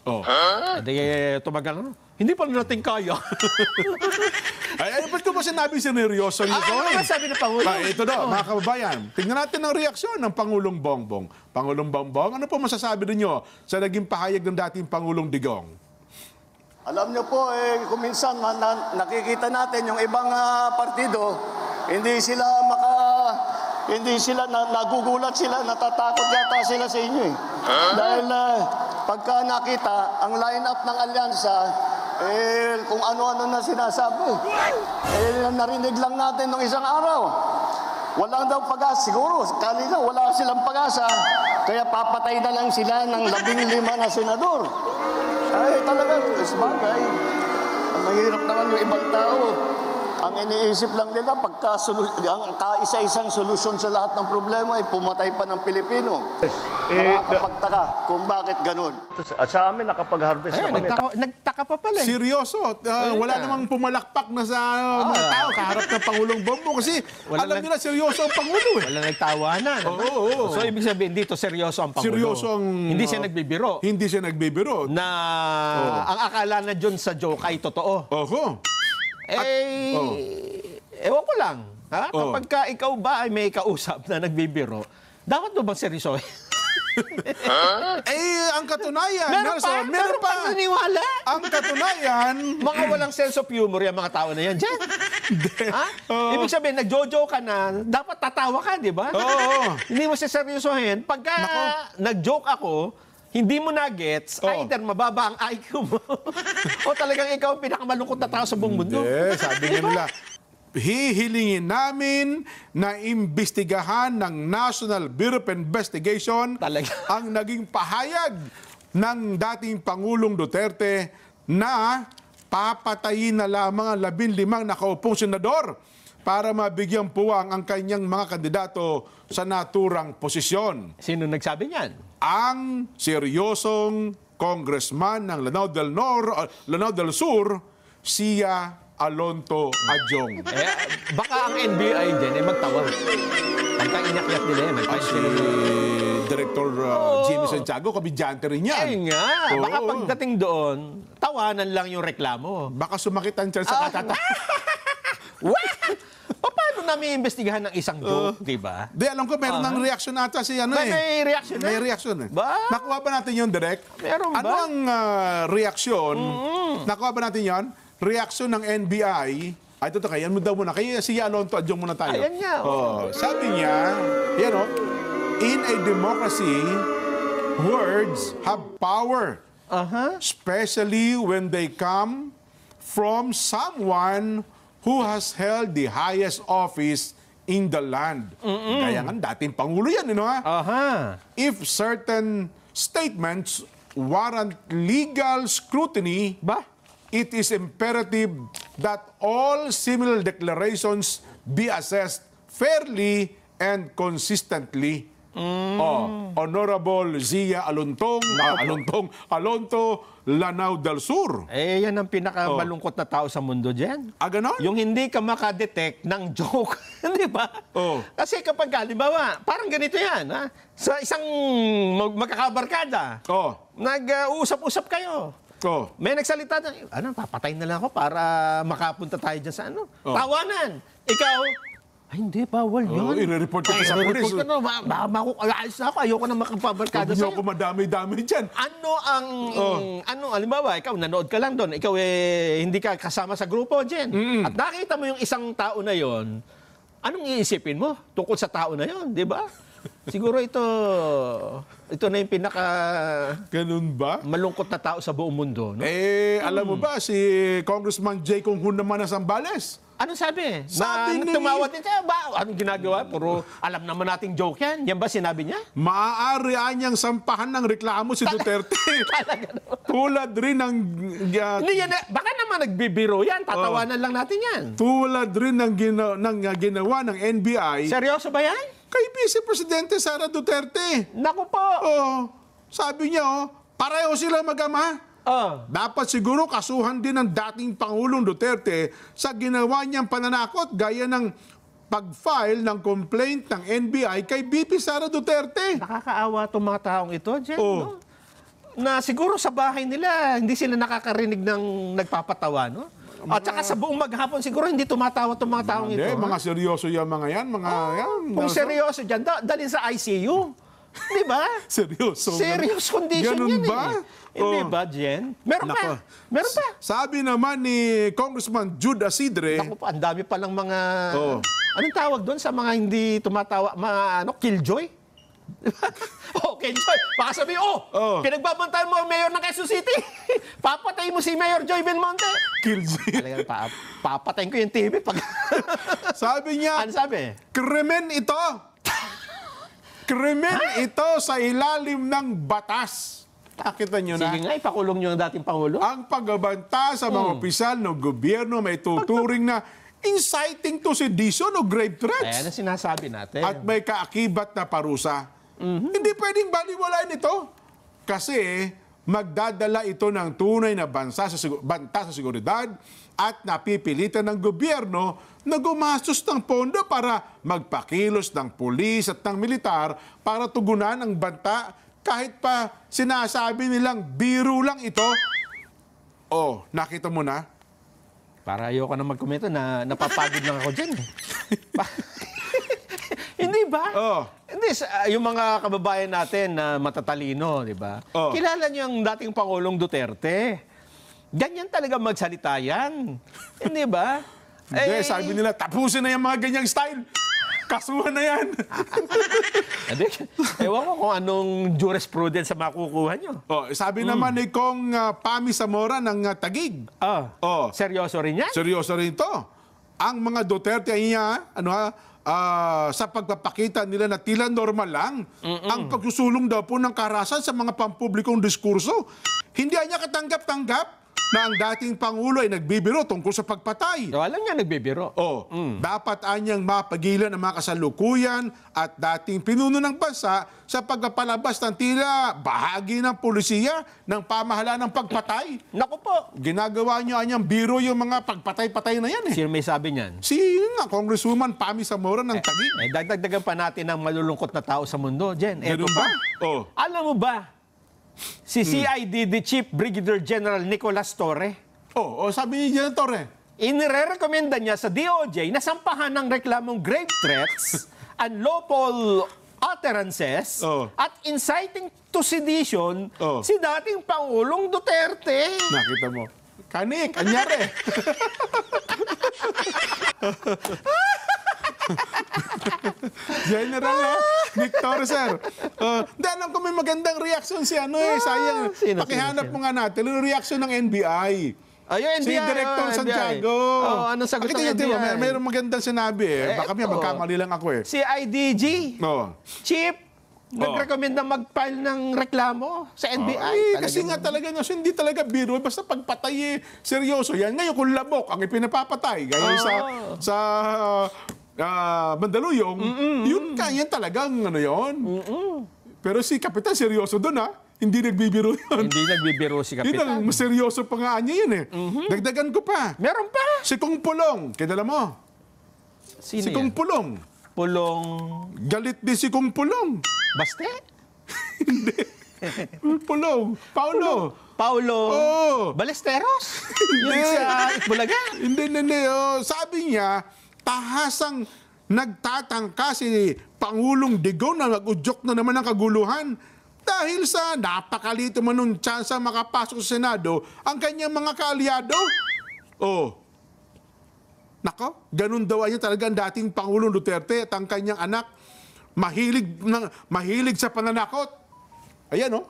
Speaker 2: Tumagal na. Hindi pa natin kaya.
Speaker 3: Ba't ko ba sinabi seryoso nito?
Speaker 2: Ano ba sabi ng Pangulo?
Speaker 3: Ito daw, mga kababayan. Tingnan natin ang reaksyon ng Pangulong Bongbong. Pangulong Bongbong, ano po masasabi ninyo sa naging pahayag ng dating Pangulong Digong?
Speaker 14: Alam niyo po, kung minsan nakikita natin yung ibang partido, hindi sila nagugulat sila, natatakot yata sila sa inyo. Dahil pagka nakita ang line-up ng alyansa, kung ano-ano na sinasabi. Narinig lang natin nung isang araw. Walang daw pag-asa. Siguro, kanina wala silang pag-asa. Kaya papatay na lang sila ng 15 na senador. Ay, talaga, sabagay. Mahirap naman yung ibang tao. Ang iniisip lang nila, ang kaisa-isang solusyon sa lahat ng problema ay pumatay pa ng Pilipino. Nakakapagtaka kung bakit ganun.
Speaker 5: At sa amin, nakapag-harvest na kami.
Speaker 2: Nagtaka pa pala eh.
Speaker 3: Seryoso. Wala namang pumalakpak na sa mga tao kaharap ng Pangulong Bongbong kasi alam nila seryoso ang Pangulo eh.
Speaker 2: Wala nagtawanan.
Speaker 3: Oo.
Speaker 2: So, ibig sabihin dito, seryoso ang Pangulo.
Speaker 3: Seryoso ang...
Speaker 2: Hindi siya nagbibiro.
Speaker 3: Hindi siya nagbibiro.
Speaker 2: Na ang akala na dyan sa joke ay totoo. Ewan ko lang. Ha? Kapag ka ikaw ba ay may kausap na nagbibiro, dapat mo bang seryoso?
Speaker 3: Ang katunayan,
Speaker 2: meron pa naniwala.
Speaker 3: Ang katunayan,
Speaker 2: mga walang sense of humor yung mga tao na yan dyan. Ibig sabihin, nagjojo ka na, dapat tatawa ka, di ba? Hindi mo siseryosohin. Pagka nag-joke ako, hindi mo na-gets, either mababa ang IQ mo, o talagang ikaw ang pinakamalungkot na tao sa buong mundo.
Speaker 3: Sabi nila, hihilingin namin na imbestigahan ng National Bureau of Investigation ang naging pahayag ng dating Pangulong Duterte na papatayin na lamang ang 15 nakaupong senador para mabigyang puwang ang kanyang mga kandidato sa naturang posisyon.
Speaker 2: Sino nagsabi niyan?
Speaker 3: Ang seryosong congressman ng Lanao del Sur, Sia Alonto Adjong.
Speaker 2: Baka ang NBI din magtawa. Pagka inakyat nila
Speaker 3: si Director Jimmy Santiago, kabidyante rin yan.
Speaker 2: Ay nga, baka pagdating doon, tawanan lang yung reklamo.
Speaker 3: Baka sumakit ang tiyan sa katata.
Speaker 2: Paano namin imbestigahan ng isang joke, di ba?
Speaker 3: Di, alam ko, meron ng reaction ata si
Speaker 2: May reaction
Speaker 3: May reaction eh.
Speaker 2: Ba?
Speaker 3: Nakuha ba natin yun, Direk?
Speaker 2: Meron ba?
Speaker 3: Ano ang reaksyon? Nakuha ba natin yun? Reaksyon ng NBI. Ay, ito kayo, yan mo daw muna. Kaya si Alonto, adjong muna tayo.
Speaker 2: Ayan nga.
Speaker 3: Sabi niya, in a democracy, words have power. Especially when they come from someone who has held the highest office in the land. Kaya nga, dating Pangulo yan, If certain statements warrant legal scrutiny, it is imperative that all similar declarations be assessed fairly and consistently. Honorable Zia Alonto, Lanao del Sur.
Speaker 2: Yan ang pinakamalungkot na tao sa mundo dyan.
Speaker 3: Ganon?
Speaker 2: Yung hindi ka makadetect ng joke. Di ba? Kasi kapag, halimbawa, parang ganito yan. Sa isang magkakabarkada, nag-uusap-usap kayo. May nagsalita na, papatayin na lang ako para makapunta tayo dyan sa tawanan. Ikaw, ay, hindi, bawal yun.
Speaker 3: I-report ko sa pulis.
Speaker 2: I-report ko na, ayos na ako, ayoko na makapabarkada sa'yo.
Speaker 3: Huwag niyo ako madami-dami dyan.
Speaker 2: Halimbawa, ikaw, nanood ka lang doon, ikaw hindi ka kasama sa grupo dyan. At nakita mo yung isang tao na yon, anong iisipin mo tungkol sa tao na yon, di ba? Siguro ito na yung
Speaker 3: Ganun ba?
Speaker 2: malungkot na tao sa buong mundo. No?
Speaker 3: Alam mo ba, si Congressman J. Kung Hun naman na Sambales.
Speaker 2: Anong sabi?
Speaker 3: Sabi ni...
Speaker 2: Tumawad din siya. Anong ginagawa? Puro alam naman nating joke yan. Yan ba sinabi niya?
Speaker 3: Maaari niyang sampahan ng reklamo si Duterte. Tulad rin ng...
Speaker 2: Baka naman nagbibiro yan. Tatawanan lang natin yan.
Speaker 3: Tulad rin ng ginawa ng NBI.
Speaker 2: Seryoso ba yan?
Speaker 3: Kay Vice Presidente Sara Duterte.
Speaker 2: Naku po.
Speaker 3: Sabi niya, pareho sila mag-ama. Dapat siguro kasuhan din ng dating Pangulong Duterte sa ginawa niyang pananakot gaya ng pag-file ng complaint ng NBI kay VP Sara Duterte.
Speaker 2: Nakakaawa itong mga taong ito, Jen. No? Na siguro sa bahay nila, hindi sila nakakarinig ng nagpapatawa, no? At saka sa buong maghapon, siguro hindi tumatawa itong mga taong ito.
Speaker 3: Mga seryoso yan, mga yan.
Speaker 2: Kung seryoso dyan, dalhin sa ICU. Di ba?
Speaker 3: Seryoso.
Speaker 2: Serious condition
Speaker 3: ganun
Speaker 2: yan
Speaker 3: ba?
Speaker 2: Hindi ba, Jen? Meron pa. Meron pa.
Speaker 3: Sabi naman ni Congressman Jude Asidre.
Speaker 2: Naku po, ang dami palang mga... Anong tawag doon sa mga hindi tumatawa? Mga killjoy? Okay, Joy. Baka sabi, pinagbabantayan mo ang mayor ng Quezon City. Papatayin mo si Mayor Joy Belmonte.
Speaker 3: Killjoy.
Speaker 2: Talagang papatayin ko yung TV pag...
Speaker 3: Sabi niya,
Speaker 2: Ano sabi?
Speaker 3: krimen ito. Krimen ito sa ilalim ng batas. Nakita nyo na?
Speaker 2: Sige nga, ipakulong nyo ang dating Pangulo.
Speaker 3: Ang pagbabanta sa mga opisyal ng gobyerno may tuturing na inciting to sedition o grave threats.
Speaker 2: Ayan ang sinasabi natin.
Speaker 3: At may kaakibat na parusa. Hindi pwedeng baliwalain ito. Kasi magdadala ito ng tunay na banta sa seguridad at napipilitan ng gobyerno na gumastos ng pondo para magpakilos ng pulis at ng militar para tugunan ang banta kahit pa sinasabi nilang biro lang ito. Oh, nakita mo na?
Speaker 2: Para ayoko na magkomento na napapagod lang ako dyan. Hindi ba? Hindi, yung mga kababayan natin na matatalino, di ba? Kilala niyo ang dating Pangulong Duterte. Ganyan talaga magsalita yan. Hindi ba?
Speaker 3: Hindi, sabi nila, tapusin na yung mga ganyang style. Kasuhan na yan.
Speaker 2: Ewan ko kung anong jurisprudence sa makukuha nyo.
Speaker 3: Sabi naman ni Kong Pami Zamora ng Taguig.
Speaker 2: Seryoso rin yan?
Speaker 3: Seryoso rin ito. Ang mga Duterte niya, sa pagpapakita nila na tila normal lang ang pagsusulong daw po ng karahasan sa mga pampublikong diskurso. Hindi niya katanggap-tanggap na ang dating Pangulo ay nagbibiro tungkol sa pagpatay.
Speaker 2: Alam niya nagbibiro.
Speaker 3: Dapat anyang mapagilan ang mga kasalukuyan at dating pinuno ng bansa sa pagpapalabas ng tila bahagi ng pulisiya ng pamahalaan ng pagpatay.
Speaker 2: Naku po!
Speaker 3: Ginagawa niyo anyang biro yung mga pagpatay-patay na yan eh.
Speaker 2: Sino may sabi niyan?
Speaker 3: Si Congresswoman Pami Zamora ng Taguig.
Speaker 2: Dagdagan pa natin ang malulungkot na tao sa mundo, Jen. Eto
Speaker 3: Ganun ba?
Speaker 2: pa. Alam mo ba, si CIDD Chief Brigadier General Nicolas Torre.
Speaker 3: Sabi ni General Torre.
Speaker 2: Inirekomenda niya sa DOJ na sampahan ng reklamong grave threats, unlawful utterances, at inciting to sedition si dating Pangulong Duterte.
Speaker 3: Nakita mo. Kanik, anyari. General Nick Torres, sir. Hindi, alam ko may magandang reaksyon si sayang. Pakihanap mo nga natin yung reaksyon ng NBI.
Speaker 2: Yung NBI.
Speaker 3: Si Director Santiago.
Speaker 2: Anong sagot ng NBI?
Speaker 3: Diba, mayroong magandang sinabi Baka magkamali lang ako
Speaker 2: Si IDG, Chief, nag-recommend na mag-file ng reklamo sa NBI.
Speaker 3: Kasi nga talaga hindi talaga biro. Basta pagpatay seryoso yan. Ngayon kung labok ang ipinapapatay, gaya sa Mandaluyong, yun kaya talagang yun. Pero si Kapitan seryoso doon Hindi nagbibiro yun.
Speaker 2: Hindi nagbibiro si Kapitan.
Speaker 3: Yun ang seryoso pa nga niya yun Dagdagan ko pa.
Speaker 2: Meron pa.
Speaker 3: Si Kong Pulong. Kilala mo?
Speaker 2: Sino
Speaker 3: si Kong Pulong.
Speaker 2: Pulong.
Speaker 3: Galit din si Kong Pulong.
Speaker 2: Baste?
Speaker 3: Hindi. Pulong. Paulo.
Speaker 2: Balesteros? Yun sa Bulaga?
Speaker 3: Hindi. Sabi niya, tahasang nagtatangka si Pangulong Digong na nag-udyok na naman ng kaguluhan dahil sa napakalito man nung tsansa makapasok sa Senado ang kanyang mga kaalyado. Nako, ganun daw niya talaga ang dating Pangulong Duterte at ang kanyang anak mahilig sa pananakot. Ayan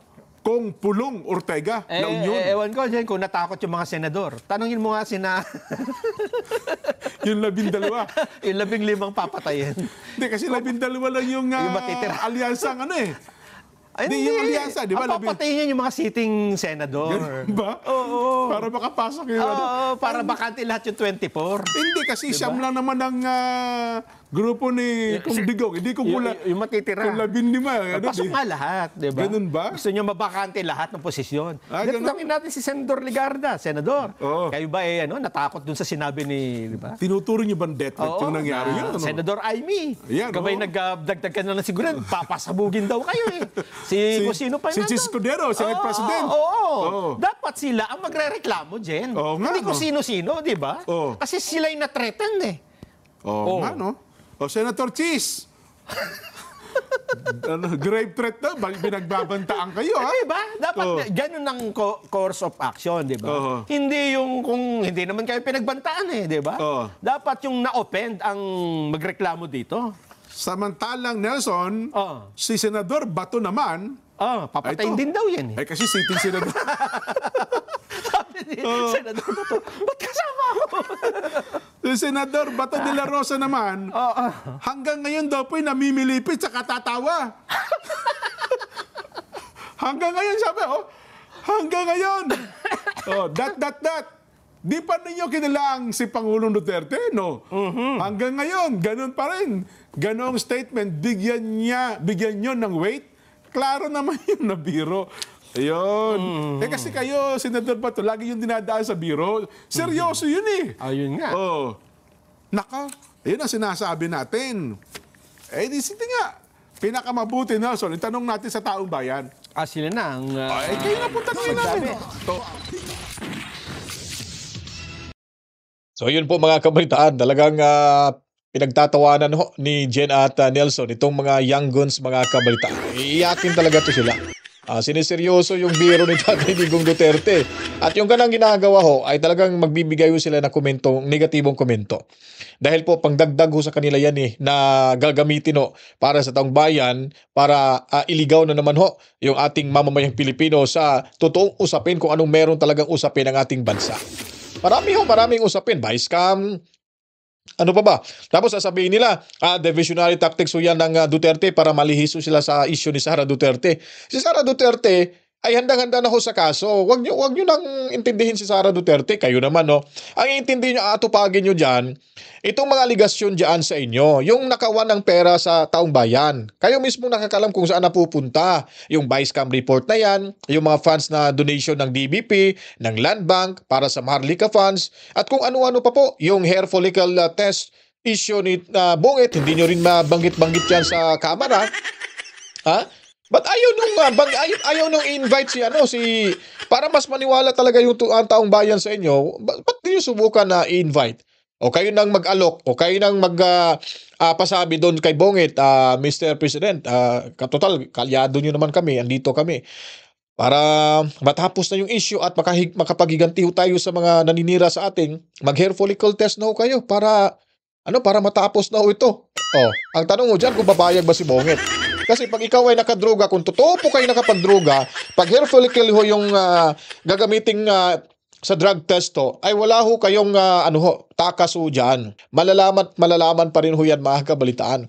Speaker 3: Kong Pulong Ortega na Union.
Speaker 2: Ewan ko dyan kung natakot yung mga senador. Tanungin mo nga
Speaker 3: yung 12.
Speaker 2: Yung 15 papatayin.
Speaker 3: Hindi, kasi 12 lang yung alyansa
Speaker 2: Hindi,
Speaker 3: yung alyansa, di ba?
Speaker 2: Ang papatayin yung mga sitting senador.
Speaker 3: Ganun ba?
Speaker 2: Oo.
Speaker 3: Para makapasok yung
Speaker 2: para bakante lahat yung 24.
Speaker 3: Hindi, kasi siyam lang naman ang grupo ni Kong Digong. Hindi kung
Speaker 2: yung matitira.
Speaker 3: Kung 15.
Speaker 2: Pasok nga lahat, di ba?
Speaker 3: Ganun ba?
Speaker 2: Gusto niyo mabakante lahat ng posisyon.
Speaker 3: Ganun.
Speaker 2: Tanungin natin si Senador Ligarda. Senador, kayo ba natakot dun sa sinabi ni, di ba?
Speaker 3: Tinuturo niyo ba death threat yung nangyari yun?
Speaker 2: Senador Aimee.
Speaker 3: Ayan,
Speaker 2: Kabay nagdagdag ka na ng seguridad. Papasabugin daw kayo kung sino pa
Speaker 3: si Escudero, Senate President.
Speaker 2: Dapat sila ang magre-reklamo, Jen. Hindi kung sino-sino, di ba? Kasi sila yung na-threaten
Speaker 3: Senator Cheese. Grave threat na, binagbabantaan kayo,
Speaker 2: Diba? Dapat ganun ang course of action, di ba? Hindi yung kung hindi naman kayo pinagbantaan, di ba? Dapat yung na-offend ang magreklamo dito.
Speaker 3: Samantalang Nelson, si Senador Bato naman,
Speaker 2: papatayin din daw yan
Speaker 3: eh. Kasi sitting senador.
Speaker 2: Sabi ni Senador Bato, ba't kasama ako?
Speaker 3: Si Senador Bato de la Rosa naman, hanggang ngayon daw po'y namimilipit sa katatawa. Hanggang ngayon, sabi, hanggang ngayon. That. Di pa ninyo kinilaang si Pangulong Duterte, no? Hanggang ngayon, ganun pa rin. Ganong statement, bigyan nyo ng weight. Klaro naman yun na biro. Ayun. Kasi kayo, Senador Bato, lagi yung dinadaan sa biro. Seryoso yun eh.
Speaker 2: Ayun nga.
Speaker 3: Naka, ayun ang sinasabi natin. Sige nga. Pinakamabuti, Nelson, itanong natin sa taong bayan.
Speaker 2: Sila na ang...
Speaker 3: kayo na po tanongin namin.
Speaker 7: So yun po mga kabalitaan, talagang pinagtatawanan ni Jen at Nelson itong mga young guns, mga kabalitaan. Iiyakin talaga to sila. Siniseryoso yung biro ni Tatay Digong Duterte. At yung ganang ginagawa ay talagang magbibigay sila ng komento, negatibong komento. Dahil po pangdagdag sa kanila yan na gagamitin para sa taong bayan, para iligaw na naman yung ating mamamayang Pilipino sa totoong usapin kung anong meron talagang usapin ng ating bansa. Maraming usapin. Vice cam, ano pa ba? Tapos sasabihin nila, diversionary tactics yan ng Duterte para malihiso sila sa issue ni Sara Duterte. Si Sara Duterte ay handang-handa na sa kaso. Huwag nyo nang intindihin si Sara Duterte. Kayo naman, Ang intindihin nyo, atupagin nyo dyan, itong mga aligasyon dyan sa inyo, yung nakawan ng pera sa taong bayan. Kayo mismo nakakalam kung saan napupunta. Yung Vice Cam report na yan, yung mga funds na donation ng DBP, ng Land Bank, para sa Maharlika funds, at kung ano-ano pa po, yung hair follicle test issue ni Bungit, hindi nyo rin mabanggit-banggit yan sa kamera. But ayaw nung invite si para mas maniwala talaga yung ang taong bayan sa inyo, ba't di nyo subukan na i-invite? O kayo nang mag-alok, o kayo nang pasabi doon kay Bongit, Mr. President, katotal, kalyado nyo naman kami, andito kami. Para matapos na yung issue at makapaghiganti tayo sa mga naninira sa atin, mag-hair follicle test na kayo para matapos na ito. Ang tanong mo dyan, kung babayag ba si Bongit? Kasi pag ikaw ay nakadroga, kung totoo po kayo nakapagdroga, pag hair follicle yung gagamiting sa drug test ay wala kayong takas dyan. Malalaman pa rin yan, mga kabalitaan.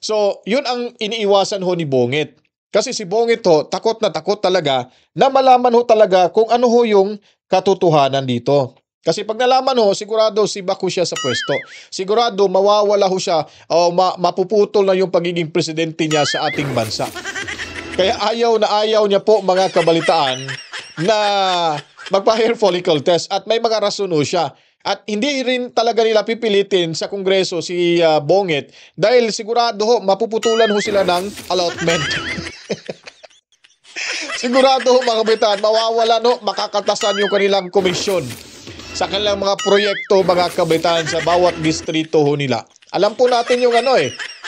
Speaker 7: So, yun ang iniiwasan ni Bongit. Kasi si Bongit takot na takot talaga na malaman talaga kung ano yung katotohanan dito. Kasi pag nalaman sigurado si Baku siya sa pwesto. Sigurado mawawala siya o mapuputol na yung pagiging presidente niya sa ating bansa. Kaya ayaw niya po, mga kabalitaan, na magpa-hair follicle test, at may mga rason siya. At hindi rin talaga nila pipilitin sa Kongreso si Bongit dahil sigurado mapuputulan sila ng allotment. Sigurado mga kabalitaan, mawawala makakatasan yung kanilang komisyon sa kanilang mga proyekto, mga kabalitaan, sa bawat distrito nila. Alam po natin yung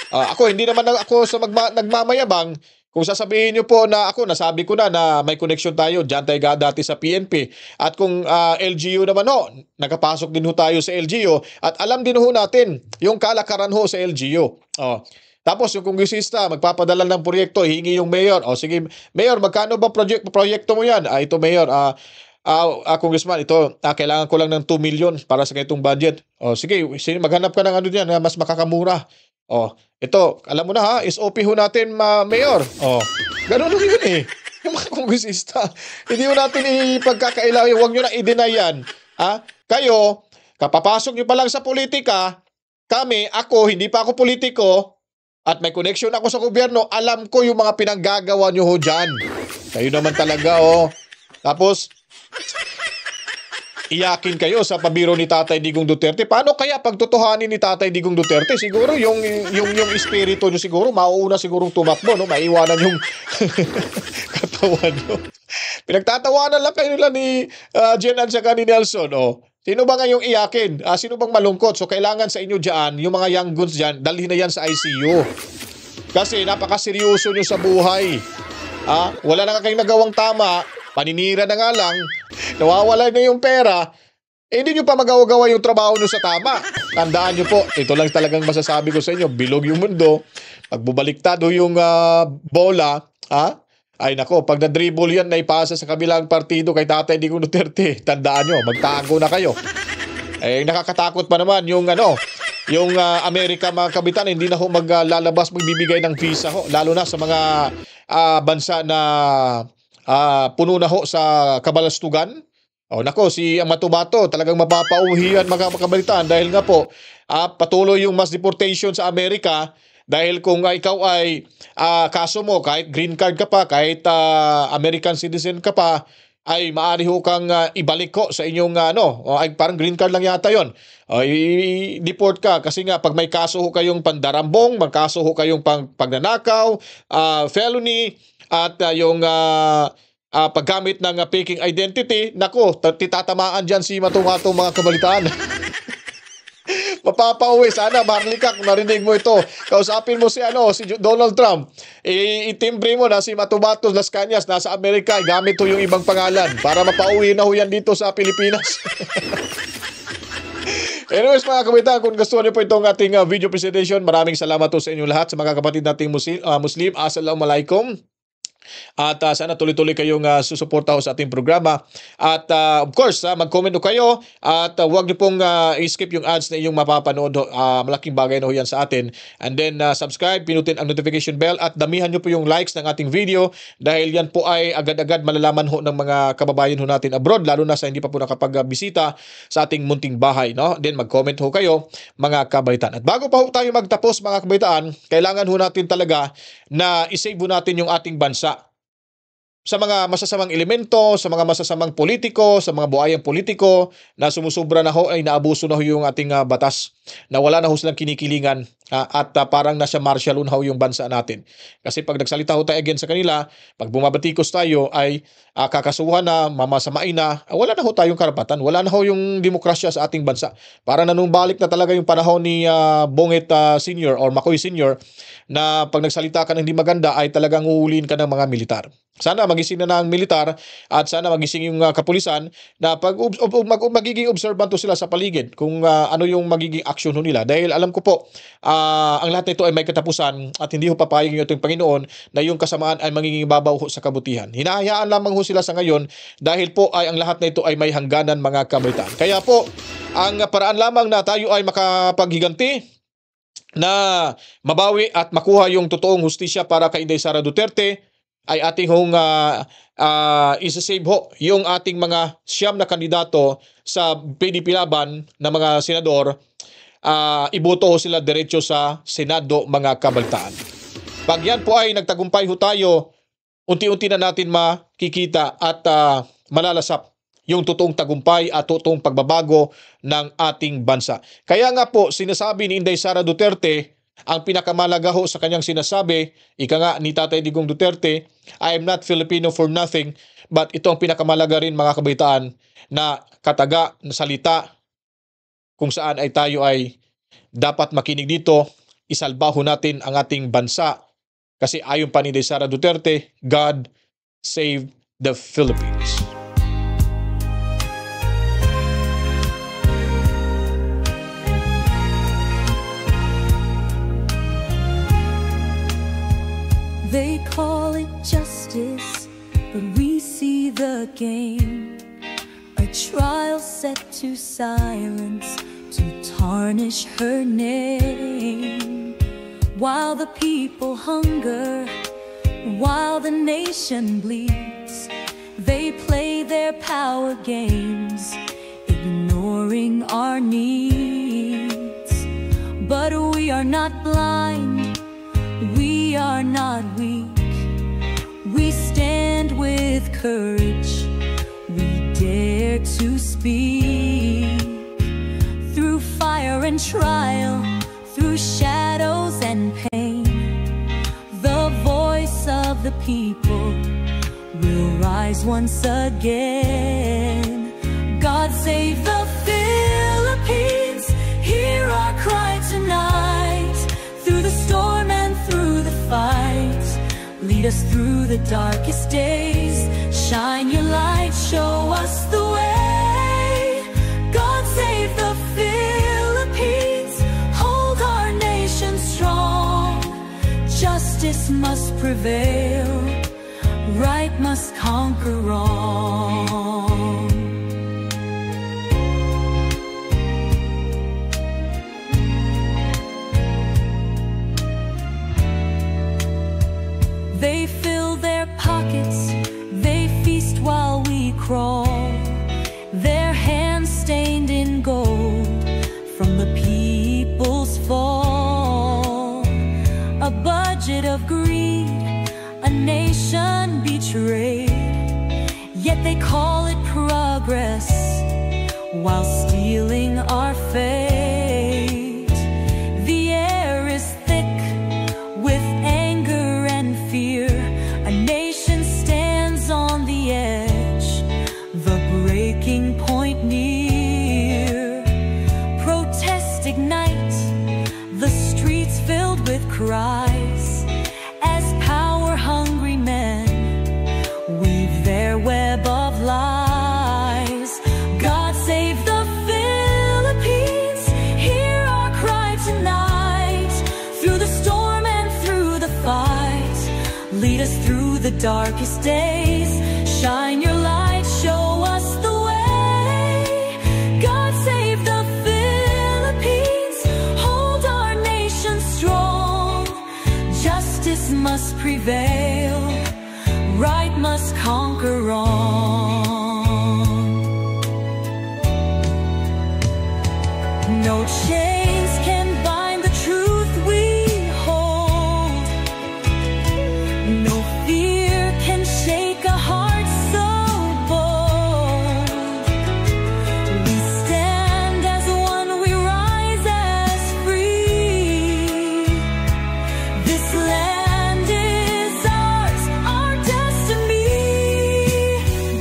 Speaker 7: ako, hindi naman ako sa nagmamayabang. Kung sasabihin nyo po na ako, nasabi ko na may connection tayo, dyan tayo dati sa PNP. At kung LGU naman nakapasok din tayo sa LGU. At alam din natin yung kalakaran sa LGU. Tapos yung kongresista, magpapadala ng proyekto, hingi yung mayor. Sige, mayor, magkano ba proyekto mo yan? Ito, mayor, congressman, ito, kailangan ko lang ng 2 million para sa ganitong budget. Sige, maghanap ka ng diyan na mas makakamura. Ito, alam mo na SOP natin, mayor. Ganun yun yung mga kongresista. Hindi natin ipagkakailangan, huwag nyo na i-deny yan. Kayo, kapapasok nyo pa lang sa politika, ako, hindi pa ako politiko, at may connection ako sa gobyerno, alam ko yung mga pinanggagawa nyo dyan. Kayo naman talaga, Tapos, iyakin kayo sa pabiro ni Tatay Digong Duterte. Paano kaya pagtotohanin ni Tatay Digong Duterte? Siguro yung espiritu nyo siguro, mauuna sigurong tumakbo, maiwanan yung katawan nyo. Pinagtatawanan lang kayo nila ni Jen at saka ni Nelson. Sino ba ngayong iyakin? Sino bang malungkot? So kailangan sa inyo dyan, yung mga young guns dyan, dalhin na yan sa ICU. Kasi napakaseryoso nyo sa buhay. Wala na kayong nagawang tama, paninira na nga lang, nawawala na yung pera, hindi nyo pa magawa-gawa yung trabaho nyo sa tama. Tandaan nyo po, ito lang talagang masasabi ko sa inyo, bilog yung mundo, pag bubaliktado yung bola, ay nako, pag na-dribble yan, naipasa sa kabilang partido kay Tatay Digong Duterte, tandaan nyo, magtago na kayo. Nakakatakot pa naman yung Amerika, mga kabitan, hindi na ho maglalabas, magbibigay ng visa ho, lalo na sa mga bansa na puno na ho sa kabalastugan. Nako, si Amatubato talagang mapapauhihan mga kabalitaan dahil nga po patuloy yung mass deportation sa Amerika dahil kung ikaw ay kaso mo kahit green card ka pa, kahit American citizen ka pa, ay maaari ho kang ibalik ko sa inyong ay parang green card lang yata yon. I-deport ka kasi nga pag may kaso ho kayong pandarambong, magkaso ho kayong pagnanakaw, felony at yung paggamit ng faking identity, nako, titatamaan dyan si Matumato mga kabalitaan. Mapapauwi. Sana, Marlica, kung narinig mo ito, kausapin mo si Donald Trump. Itimbre mo na si Matumato Las Cañas, nasa Amerika, gamit ho yung ibang pangalan para mapauwi na ho yan dito sa Pilipinas. Anyways, mga kabalitaan, kung gusto niyo po itong ating video presentation, maraming salamat po sa inyong lahat, sa mga kapatid nating Muslim. Assalamualaikum. At sana tuloy-tuloy kayong susuporta sa ating programa. At of course, mag-comment kayo at huwag niyo pong i-skip yung ads na inyong mapapanood. Malaking bagay na ho yan sa atin. And then subscribe, pinutin ang notification bell at damihan niyo po yung likes ng ating video dahil yan po ay agad-agad malalaman ho ng mga kababayan ho natin abroad, lalo na sa hindi pa po nakapag-bisita sa ating munting bahay. No? Then mag-comment ho kayo, mga kabalitaan. At bago pa ho tayo magtapos, mga kabalitaan, kailangan ho natin talaga na isave ho natin yung ating bansa sa mga masasamang elemento, sa mga masasamang politiko, sa mga buhayang politiko na sumusubra na ho, ay naabuso na ho yung ating batas, na wala na ho silang kinikilingan at parang nasa martial law na ho yung bansa natin. Kasi pag nagsalita ho tayo again sa kanila, pag bumabatikos tayo ay kakasuhan na, mamasamain na, wala na ho tayong karapatan, wala na ho yung demokrasya sa ating bansa. Para nanumbalik na talaga yung panahon ni Bonget Sr. or Macoy Sr. na pag nagsalita ka ng hindi maganda ay talagang uhulihin ka ng mga militar. Sana magising na ang militar at sana magising yung kapulisan na magiging observant sila sa paligid kung ano yung magiging action nila. Dahil alam ko po, ang lahat nito ay may katapusan at hindi ho papayag yung ating Panginoon na yung kasamaan ay magiging babaw sa kabutihan. Hinahayaan lamang ho sila sa ngayon dahil po ay ang lahat na ito ay may hangganan, mga kabalitaan. Kaya po, ang paraan lamang na tayo ay makapaghiganti na mabawi at makuha yung totoong hustisya para kay Inday Sara Duterte ay ating hong isa-save ho yung ating mga siyam na kandidato sa PDP laban na mga senador. Iboto ho sila diretso sa Senado, mga kabalitaan. Pag yan po ay nagtagumpay ho tayo, unti-unti na natin makikita at malalasap yung totoong tagumpay at totoong pagbabago ng ating bansa. Kaya nga po, sinasabi ni Inday Sara Duterte, ang pinakamalaga ho sa kanyang sinasabi, ika nga ni Tatay Digong Duterte, I am not Filipino for nothing, but ito ang pinakamalaga rin, mga kabalitaan, na kataga, na salita, kung saan ay tayo ay dapat makinig dito, isalbaho natin ang ating bansa. Kasi ayon pa ni Inday Sara Duterte, God save the Philippines.
Speaker 15: They call it justice, but we see the game. A trial set to silence, to tarnish her name. While the people hunger, while the nation bleeds, they play their power games, ignoring our needs. But we are not blind, we are not weak. We stand with courage, we dare to speak. Through fire and trial, through shadows and pain, the voice of the people will rise once again. God save the Philippines, hear our cry tonight. Through the storm and through the fight, lead us through the darkest days. Shine your light, show us the way. God Justice must prevail, right must conquer wrong. They fill their pockets, they feast while we crawl, their hands stained in gold from the people's fall. A budget of greed, a nation betrayed, yet they call it progress while stealing our fate. The air is thick with anger and fear. A nation stands on the edge, the breaking point near. Protests ignite, the streets filled with cries, as power-hungry men weave their web of lies. God save the Philippines, hear our cry tonight. Through the storm and through the fight, lead us through the darkest days. Shine your light, show us the way. God save the Philippines, hold our nation strong. Justice must prevail, right must conquer wrong. No chains can bind the truth we hold. No fear can shake a heart so bold. We stand as one, we rise as free. This land is ours, our destiny.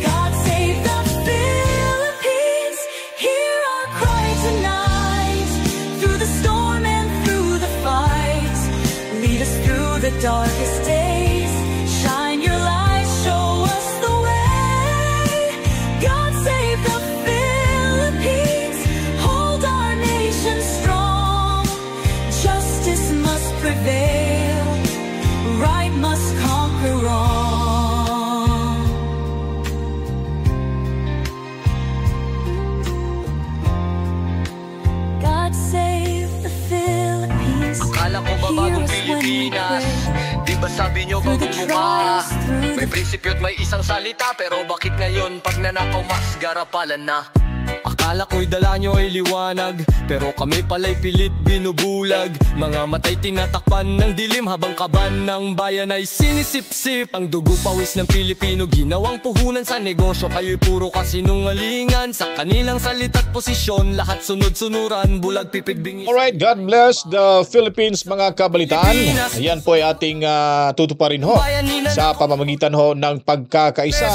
Speaker 15: God save the Philippines, hear our cry tonight. Through the storm and through the fight, lead us through the darkest days. Shine your light, show us the way. God save the Philippines, hold our nation strong. Justice must prevail, right must conquer wrong. God save the Philippines.
Speaker 16: Akala ko ba bagong Pilipinas? Di ba sabi nyo bagong mukha? May prinsipyo at may isang salita, pero bakit ngayon pag nanakaw mas garapalan na? Akala ko'y dala nyo ay liwanag, pero kami pala'y pilit binubulag. Mga matay tinatakpan ng dilim, habang kaban ng bayan ay sinisip-sip. Ang dugo pawis ng Pilipino ginawang puhunan sa negosyo. Kayo'y puro kasinungalingan, sa kanilang salita't posisyon lahat sunod-sunuran, bulag pipig bingis.
Speaker 7: Alright, God bless the Philippines, mga kabalitaan. Ayan po ay ating tutuparin ho sa pamamagitan ho ng pagkakaisa.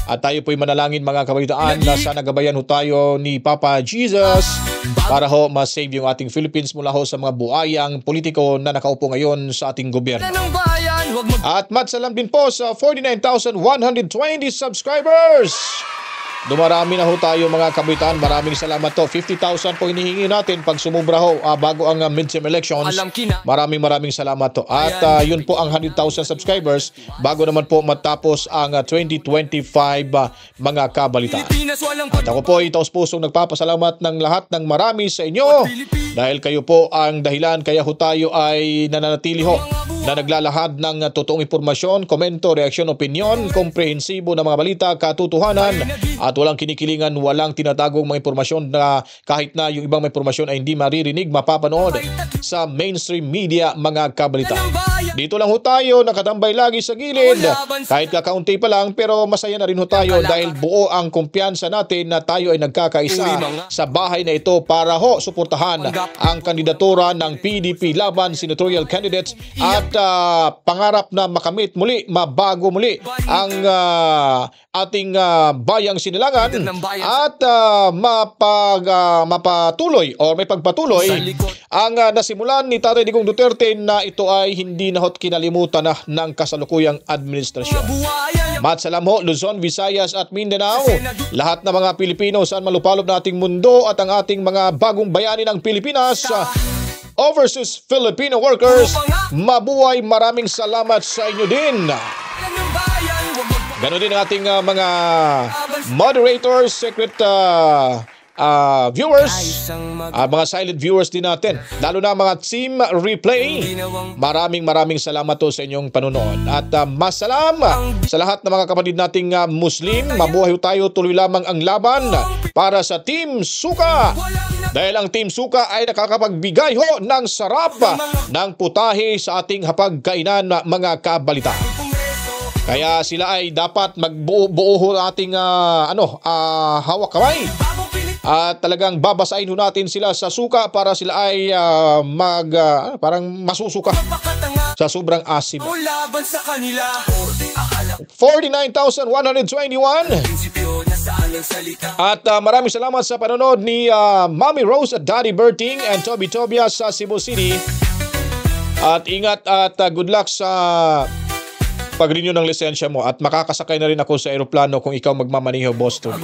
Speaker 7: At tayo po'y manalangin, mga kabalitaan, na sana gabayan ho tayo ni Papa Jesus para ho ma-save yung ating Philippines mula ho sa mga buayang politiko na nakaupo ngayon sa ating gobyerno. At matsalam din po sa 49,120 subscribers. Dumarami na ho tayo, mga kabalitaan. Maraming salamat to. 50,000 po hinihingi natin pag sumubra ho bago ang midterm elections. Maraming salamat to. At yun po ang 100,000 subscribers bago naman po matapos ang 2025 mga kabalitaan. At ako po ay taos-pusong nagpapasalamat ng lahat ng marami sa inyo dahil kayo po ang dahilan kaya ho tayo ay nananatili ho na naglalahad ng totoong impormasyon, komento, reaksyon, opinyon, komprehensibo na mga balita, katotohanan at walang kinikilingan, walang tinatagong mga impormasyon na kahit na yung ibang mga impormasyon ay hindi maririnig, mapapanood sa mainstream media, mga kabalitaan. Dito lang ho tayo, nakatambay lagi sa gilid, kahit kakaunti pa lang, pero masaya na rin ho tayo dahil buo ang kumpiyansa natin na tayo ay nagkakaisa sa bahay na ito para ho suportahan ang kandidatura ng PDP laban senatorial candidates at pangarap na makamit muli, mabago muli ang ating bayang sinilangan at mapatuloy o may pagpatuloy ang nasimulan ni Tatay Digong Duterte na ito ay hindi na kinalimutan na ng kasalukuyang administrasyon. Matsalam ho, Luzon, Visayas at Mindanao, lahat ng mga Pilipino saan malupalop na ating mundo at ang ating mga bagong bayani ng Pilipinas. Overseas Filipino workers, mabuhay, maraming salamat sa inyo din. Ganon din ang ating mga moderators, secret viewers, mga silent viewers din natin, lalo na mga team replay. Maraming salamat to sa inyong panonood. At masalam sa lahat ng mga kapatid nating Muslim. Mabuhay tayo, tuloy lamang ang laban para sa Team Suka. Dahil ang Team Suka ay nakakapagbigay ho ng sarap ng putahe sa ating hapagkainan, mga kabalita. Kaya sila ay dapat magbuo ho ating hawak kamay. At talagang babasahin ho natin sila sa suka para sila ay parang masusuka sa sobrang asim. 49,121. At maraming salamat sa panonood ni Mommy Rose at Daddy Berting and Toby Tobias sa Cebu City. At ingat at good luck sa pag-renew ng lisensya mo, at makakasakay na rin ako sa eroplano kung ikaw magmamaniho, Boston.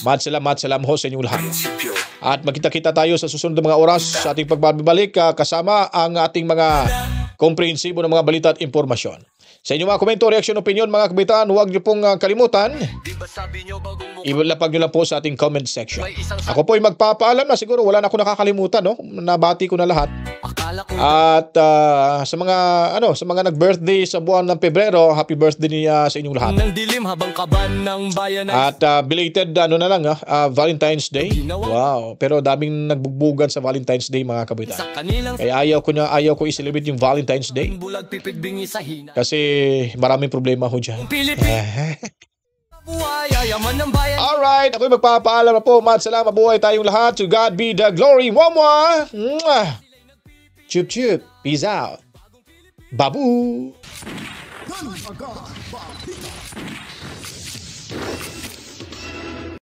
Speaker 7: Maat salam ho sa inyong lahat. At magkita-kita tayo sa susunod na mga oras sa ating pagbabalik kasama ang ating mga komprehensibo ng mga balita at impormasyon. Sa inyong mga komento, reaksyon, opinion, mga kabitaan, huwag niyo pong kalimutan. Ilapag niyo lang po sa ating comment section. Ako po ay magpapaalam na, siguro wala na ako nakakalimutan, no? Nabati ko na lahat. At sa mga nag-birthday sa buwan ng Pebrero, happy birthday sa inyong lahat. At belated Valentine's Day. Wow, pero daming nagbugbugan sa Valentine's Day, mga kabitaan. Kaya ayaw ko i-celebrate yung Valentine's Day. Kasi maraming problema ho dyan. Alright, ako'y magpapaalam na po. Salamat, mabuhay tayong lahat. To God be the glory. Mwah! Chup chup. Peace out. Babu.